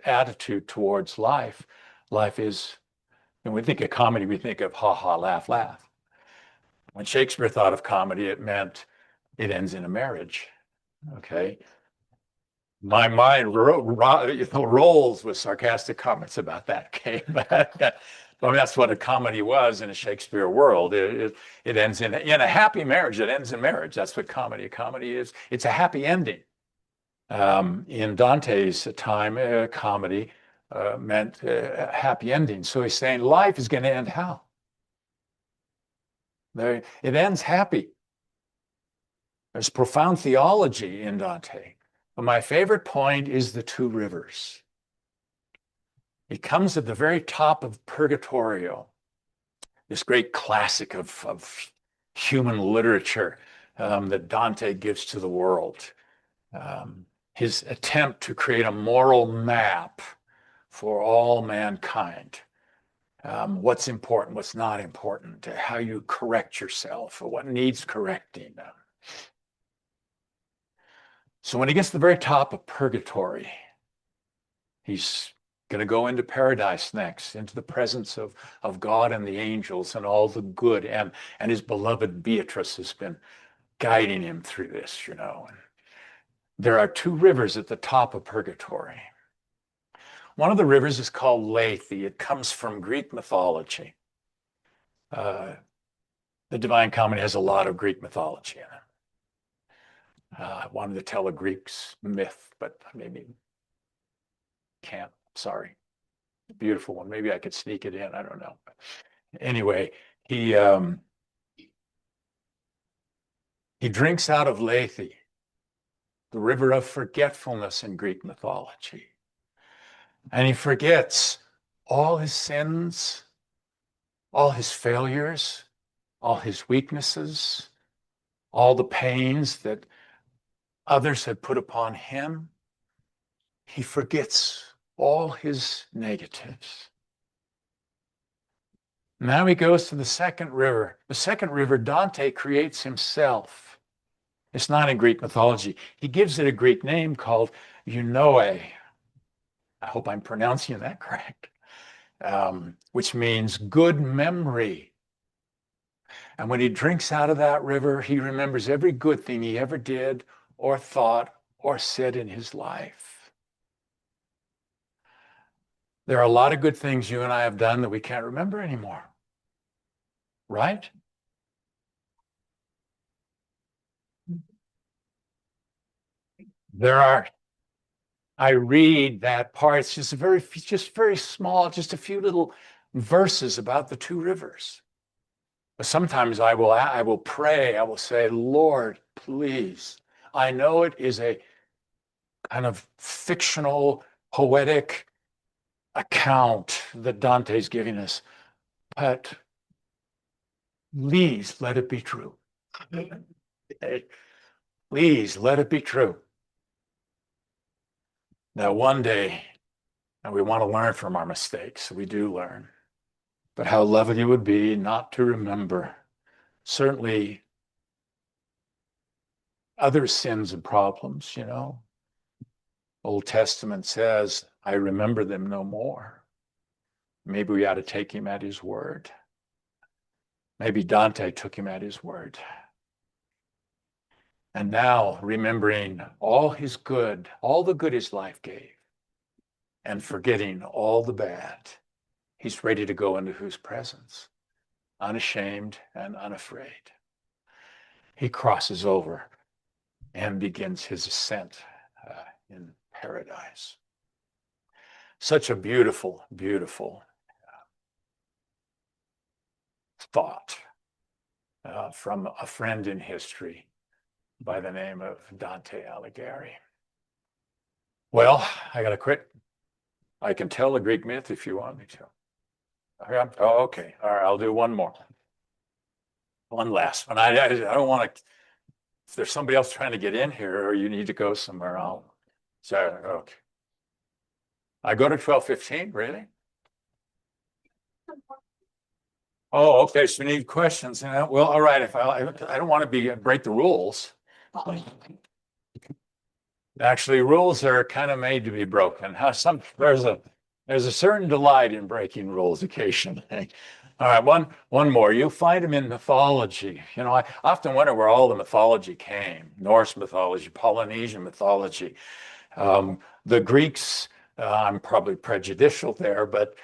attitude towards life. Life is, when we think of comedy, we think of ha ha, laugh, laugh. When Shakespeare thought of comedy, it meant it ends in a marriage. Okay. My mind rolls with sarcastic comments about that. Okay. But well, that's what a comedy was in a Shakespeare world. It ends in a happy marriage. It ends in marriage. That's what comedy is. It's a happy ending. In Dante's time, comedy meant happy ending. So he's saying life is going to end how? It ends happy. There's profound theology in Dante. But my favorite point is the two rivers. It comes at the very top of Purgatorio, this great classic of human literature that Dante gives to the world. His attempt to create a moral map for all mankind. What's important, what's not important, how you correct yourself, or what needs correcting. So when he gets to the very top of Purgatory, he's going to go into paradise next, into the presence of God and the angels and all the good. And his beloved Beatrice has been guiding him through this, And there are two rivers at the top of Purgatory. One of the rivers is called Lethe. It comes from Greek mythology. The Divine Comedy has a lot of Greek mythology in it. I wanted to tell a Greek myth, but maybe can't. Sorry. Beautiful one. Maybe I could sneak it in. I don't know. Anyway, he drinks out of Lethe, the river of forgetfulness in Greek mythology. And he forgets all his sins, all his failures, all his weaknesses, all the pains that others had put upon him. He forgets all his negatives. Now he goes to the second river. The second river, Dante creates himself. It's not in Greek mythology. He gives it a Greek name called Eunoe. I hope I'm pronouncing that correct, which means good memory. And when he drinks out of that river, he remembers every good thing he ever did or thought or said in his life. There are a lot of good things you and I have done that we can't remember anymore, right? I read that part. It's just very small, just a few little verses about the two rivers. But sometimes I will pray. I will say, Lord, please. I know it is a kind of fictional, poetic account that Dante's giving us, but please let it be true. Please let it be true. Now, one day, and we want to learn from our mistakes, we do learn, but how lovely it would be not to remember, certainly other sins and problems, Old Testament says, I remember them no more. Maybe we ought to take him at his word. Maybe Dante took him at his word. And now, remembering all his good, all the good his life gave, and forgetting all the bad, he's ready to go into whose presence, unashamed and unafraid. He crosses over and begins his ascent in paradise. Such a beautiful, beautiful thought from a friend in history by the name of Dante Alighieri. Well, I got to quit. I can tell a Greek myth if you want me to. Oh, okay. All right, I'll do one more. One last one. I don't want to, if there's somebody else trying to get in here or you need to go somewhere, okay. I go to 12:15, really? Oh, okay. So we need questions. Well, all right. If I don't want to break the rules. Actually, rules are kind of made to be broken. There's a certain delight in breaking rules occasionally. All right, one more. You'll find them in mythology. I often wonder where all the mythology came. Norse mythology, Polynesian mythology. The Greeks, I'm probably prejudicial there, but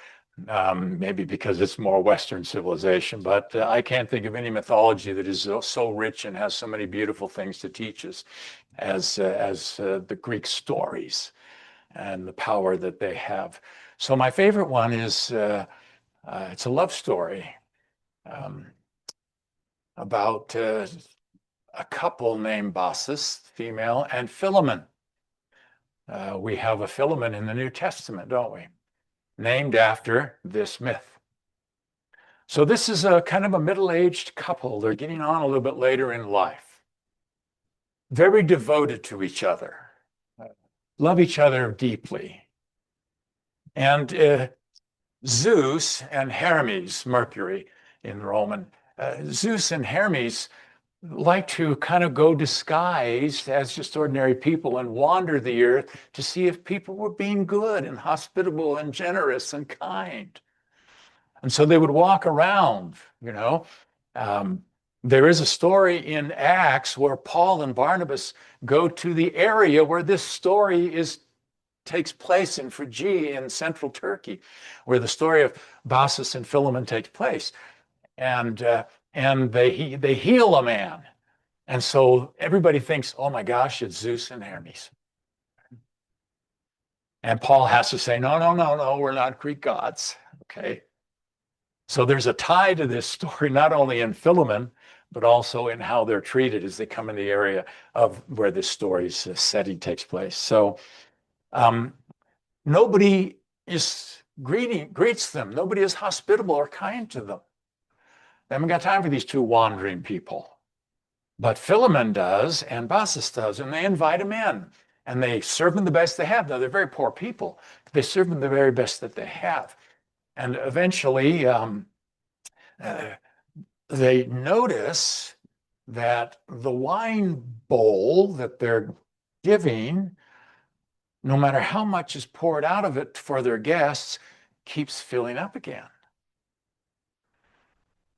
maybe because it's more Western civilization. But I can't think of any mythology that is so rich and has so many beautiful things to teach us as the Greek stories and the power that they have. So my favorite one is it's a love story. about a couple named Baucis, female, and Philemon. We have a Philemon in the New Testament, don't we? Named after this myth. So this is a kind of a middle-aged couple. They're getting on a little bit later in life. Very devoted to each other. Love each other deeply. And Zeus and Hermes, Mercury in Roman, Zeus and Hermes like to kind of go disguised as just ordinary people and wander the earth to see if people were being good and hospitable and generous and kind. And so they would walk around, you know. There is a story in Acts where Paul and Barnabas go to the area where this story takes place in Phrygia in central Turkey, where the story of Baucis and Philemon takes place. And they heal a man. And so everybody thinks, oh my gosh, it's Zeus and Hermes. And Paul has to say, no, we're not Greek gods. Okay. So there's a tie to this story, not only in Philemon, but also in how they're treated as they come in the area of where this story's setting takes place. So nobody greets them. Nobody is hospitable or kind to them. They haven't got time for these two wandering people. But Philemon does, and Baucis does, and they invite him in. And they serve them the best they have. Now, they're very poor people, but they serve them the very best that they have. And eventually, they notice that the wine bowl that they're giving, no matter how much is poured out of it for their guests, keeps filling up again.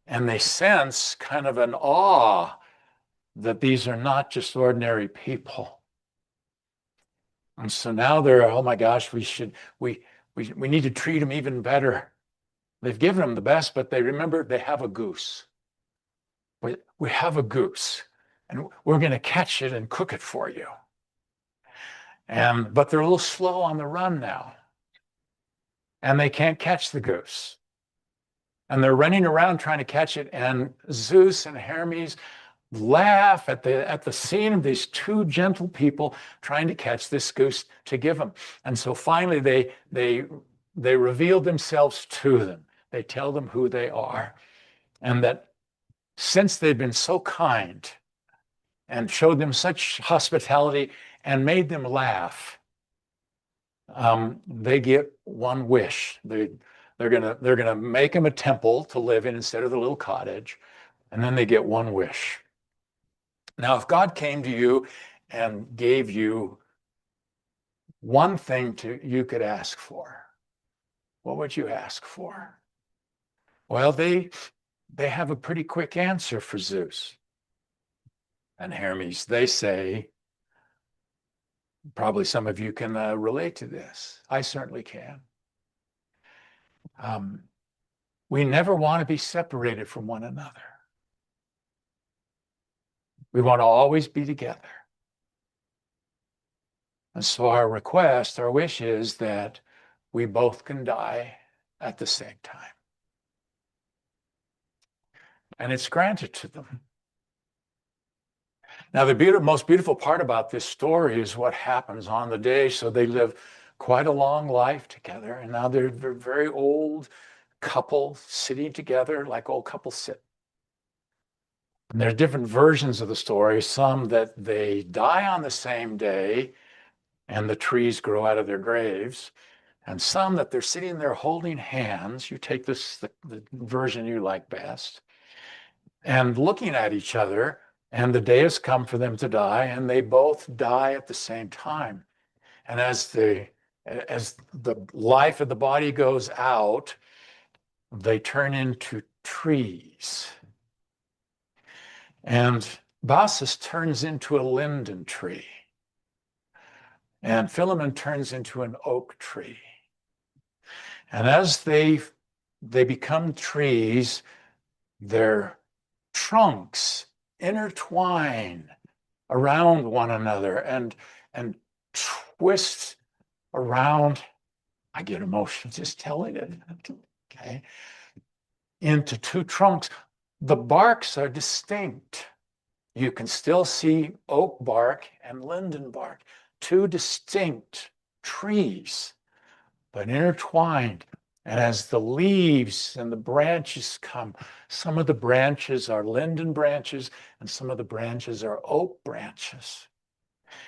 And they sense kind of an awe that these are not just ordinary people. And so now they're, oh my gosh, we need to treat them even better. They've given them the best, but they remember they have a goose. We have a goose, and we're going to catch it and cook it for you. But they're a little slow on the run now, and they can't catch the goose. And they're running around trying to catch it, and Zeus and Hermes laugh at the scene of these two gentle people trying to catch this goose to give them. And so finally they reveal themselves to them. They tell them who they are, and that since they've been so kind and showed them such hospitality and made them laugh, they get one wish. They're gonna make them a temple to live in instead of the little cottage, and then they get one wish. Now, if God came to you and gave you one thing you could ask for, what would you ask for? Well, they have a pretty quick answer for Zeus and Hermes. They say, probably some of you can relate to this. I certainly can. We never want to be separated from one another. We want to always be together. And so our wish is that we both can die at the same time. And it's granted to them. Now, the most beautiful part about this story is what happens on the day. So they live quite a long life together. And now they're a very old couple sitting together like old couples sit. And there's different versions of the story, some that they die on the same day and the trees grow out of their graves, and some that they're sitting there holding hands. You take the version you like best, and looking at each other, and the day has come for them to die, and they both die at the same time. And as the life of the body goes out, they turn into trees. And Baucis turns into a linden tree. And Philemon turns into an oak tree. And as they become trees, their trunks intertwine around one another and twist around. I get emotional just telling it. Okay. Into two trunks. the barks are distinct. You can still see oak bark and linden bark, two distinct trees, but intertwined. And as the leaves and the branches come, some of the branches are linden branches and some of the branches are oak branches.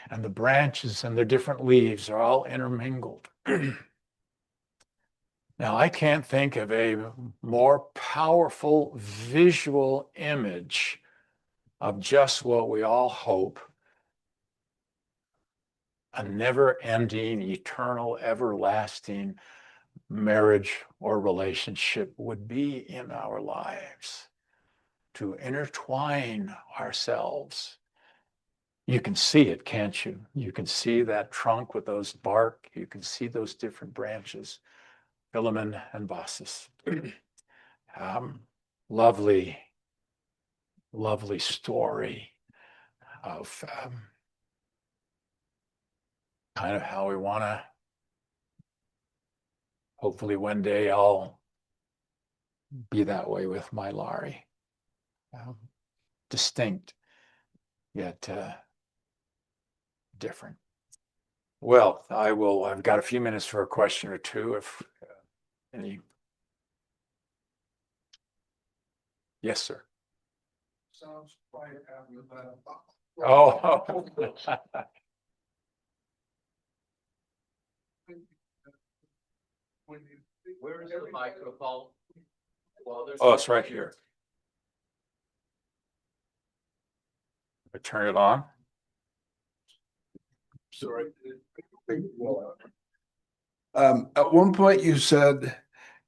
And the branches and their different leaves are all intermingled. Now, I can't think of a more powerful visual image of just what we all hope a never-ending, eternal, everlasting marriage or relationship would be in our lives, to intertwine ourselves. You can see it, can't you? You can see that trunk with those bark. You can see those different branches, filament and bosses. Lovely, lovely story of kind of how we want to, hopefully one day I'll be that way with my Laurie. Distinct, yet different. Well, I've got a few minutes for a question or two if any. Yes, sir. Sounds quite happy about. Oh. Where is the microphone? Oh, it's right here. I turn it on. Sorry. At one point you said,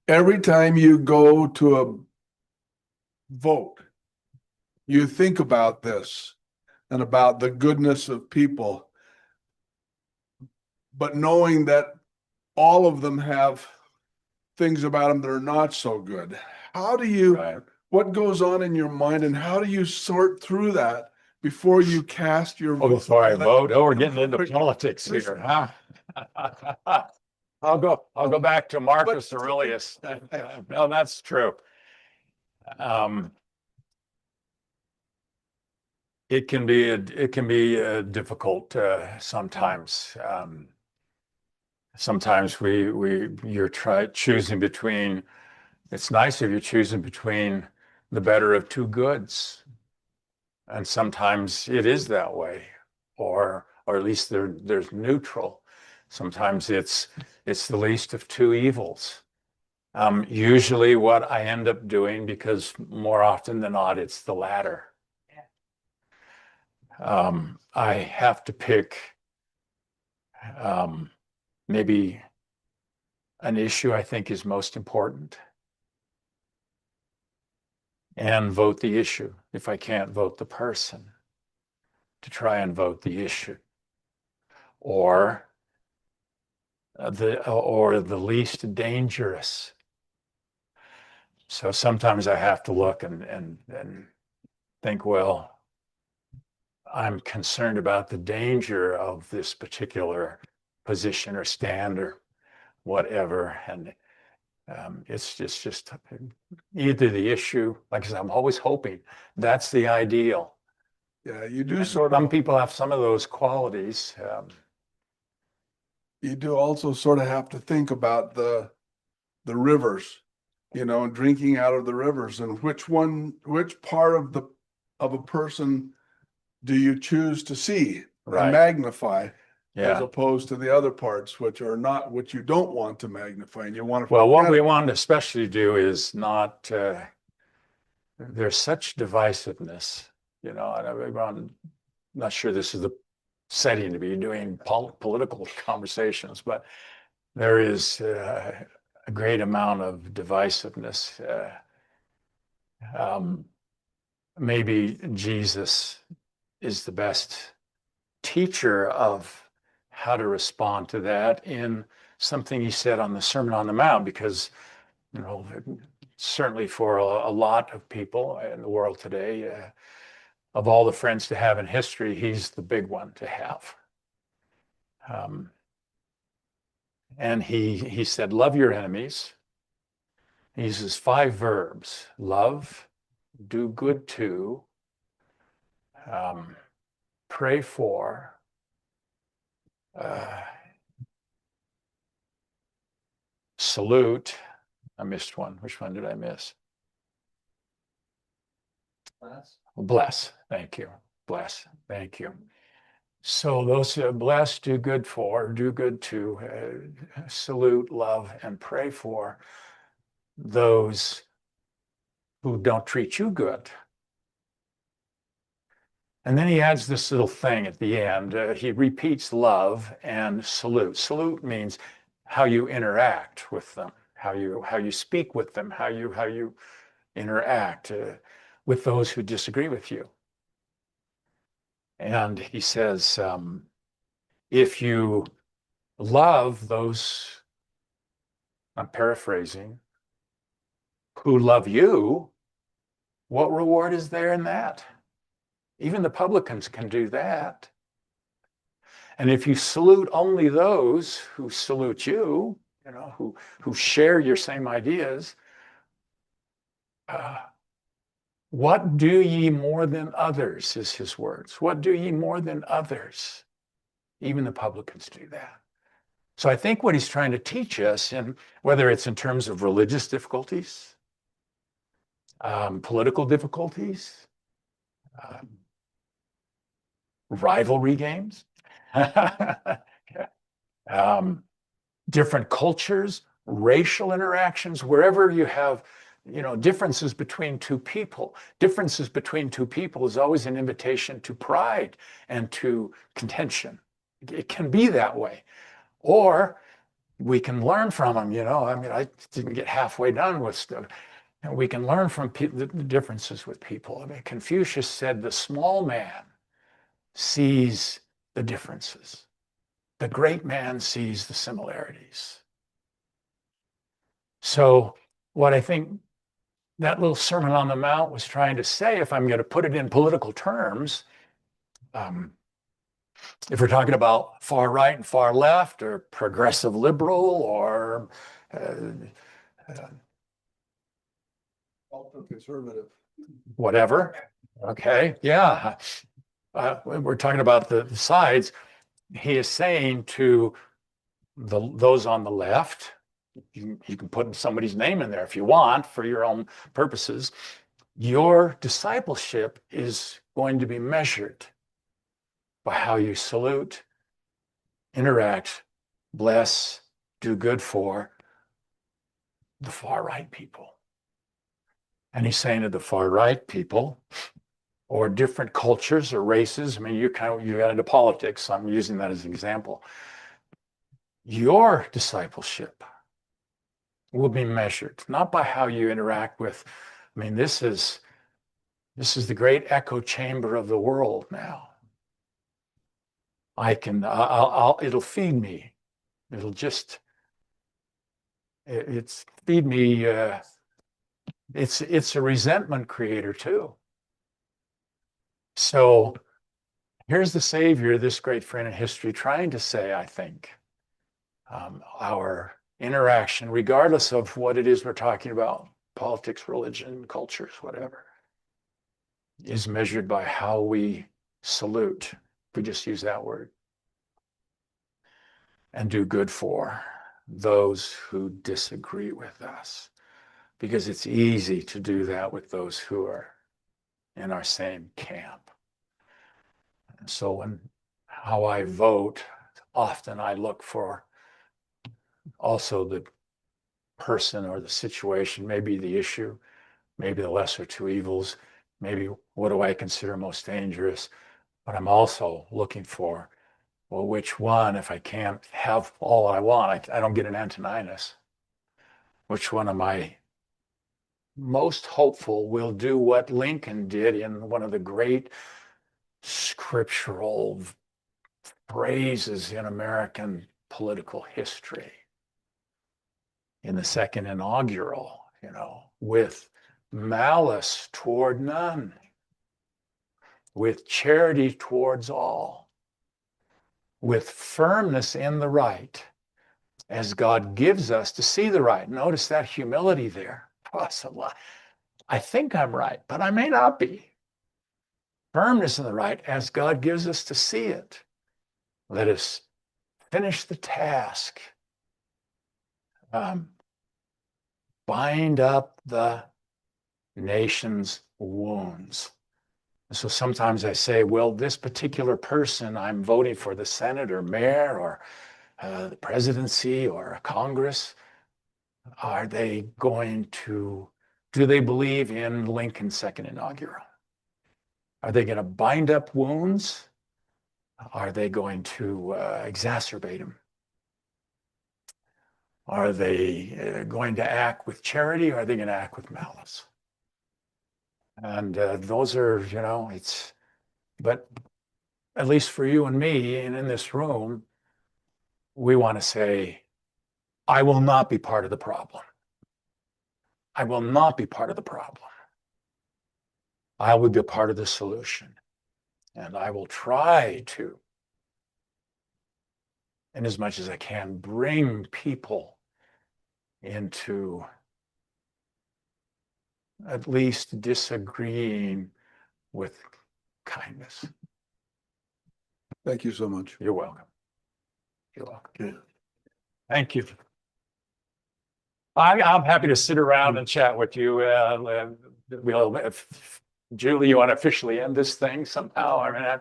every time you go to a vote, you think about this and about the goodness of people, but knowing that all of them have things about them that are not so good. How do you, Right. what goes on in your mind and how do you sort through that before you cast your Oh, vote? before I vote. Oh, we're getting into politics here, huh? I'll go back to Marcus Aurelius. No, that's true. It can be difficult sometimes. Sometimes you're choosing between. It's nice if you're choosing between the better of two goods, and sometimes it is that way, or at least there's neutral. Sometimes it's the least of two evils. Usually, what I end up doing, because more often than not, it's the latter. I have to pick maybe an issue I think is most important and vote the issue. If I can't vote the person, to try and vote the issue, or the least dangerous. So sometimes I have to look and think, well, I'm concerned about the danger of this particular position or stand or whatever. And it's just either the issue, like I said, I'm always hoping that's the ideal. Yeah, you do And sort some of, people have some of those qualities. you do also sort of have to think about the rivers, you know, and drinking out of the rivers and which part of a person do you choose to see Right. and magnify as Yeah. opposed to the other parts, which are not what you don't want to magnify and you want to. Well, what forget we about. want to especially do is not, there's such divisiveness, you know, and I'm not sure this is the setting to be doing political conversations, but there is a great amount of divisiveness. Maybe Jesus is the best teacher of how to respond to that in something he said on the Sermon on the Mount, because, you know, certainly for a lot of people in the world today, of all the friends to have in history, he's the big one to have. And he said, love your enemies. He uses 5 verbs: love, do good to, pray for, salute. I missed one. Which one did I miss? Bless. Thank you. Bless. Thank you. So those bless, do good for, do good to, salute, love, and pray for those who don't treat you good. And then he adds this little thing at the end. He repeats love and salute. Salute means how you interact with them, how you speak with them, how you interact with those who disagree with you. And he says, if you love those, I'm paraphrasing, who love you, what reward is there in that? Even the publicans can do that. And if you salute only those who salute you, who share your same ideas, what do ye more than others, is his words. What do ye more than others? Even the publicans do that. So I think what he's trying to teach us, and whether it's in terms of religious difficulties, political difficulties, rivalry games, different cultures, racial interactions, wherever you have differences between two people. Differences between two people is always an invitation to pride and to contention. It can be that way. Or we can learn from them, I didn't get halfway done with stuff. And we can learn from the differences with people. Confucius said the small man sees the differences. The great man sees the similarities. So what I think that little Sermon on the Mount was trying to say, if I'm going to put it in political terms, if we're talking about far right and far left, or progressive liberal, or conservative, whatever, okay, yeah, we're talking about the sides. He is saying to those on the left, you can put somebody's name in there if you want for your own purposes. Your discipleship is going to be measured by how you salute, interact, bless, do good for the far right people. And he's saying to the far right people, or different cultures or races. You got into politics, so I'm using that as an example. Your discipleship will be measured not by how you interact with. This is the great echo chamber of the world now. It'll feed me. It's feed me. It's a resentment creator too. So here's the Savior, this great friend in history, trying to say, I think, our interaction, regardless of what it is we're talking about, politics, religion, cultures, whatever, is measured by how we salute, if we just use that word, and do good for those who disagree with us. Because it's easy to do that with those who are in our same camp. And so how I vote, often I look for also the person or the situation, maybe the issue, maybe the lesser two evils, maybe what do I consider most dangerous, but I'm also looking for, well, which one, if I can't have all I want, I don't get an Antoninus. Which one am I most hopeful will do what Lincoln did in one of the great scriptural phrases in American political history, in the second inaugural, with malice toward none, with charity towards all, with firmness in the right, as God gives us to see the right. Notice that humility there. I think I'm right, but I may not be. Firmness in the right as God gives us to see it. Let us finish the task. Bind up the nation's wounds. So sometimes I say, well, this particular person, I'm voting for the Senate or mayor or the presidency or Congress. Are they going to, do they believe in Lincoln's second inaugural? Are they going to bind up wounds? Are they going to exacerbate them? Are they going to act with charity or are they going to act with malice? And those are, but at least for you and me and in this room, we want to say, I will not be part of the problem. I will not be part of the problem. I will be a part of the solution. And I will try to, in as much as I can, bring people into at least disagreeing with kindness. Thank you so much. You're welcome. You're welcome. Thank you. I'm happy to sit around and chat with you. If Julie, you want to officially end this thing somehow? I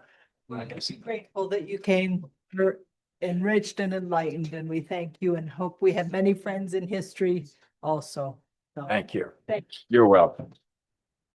mean, I'm grateful that you came. You're enriched and enlightened, and we thank you and hope we have many friends in history also. So, thank you. thank you. You're welcome.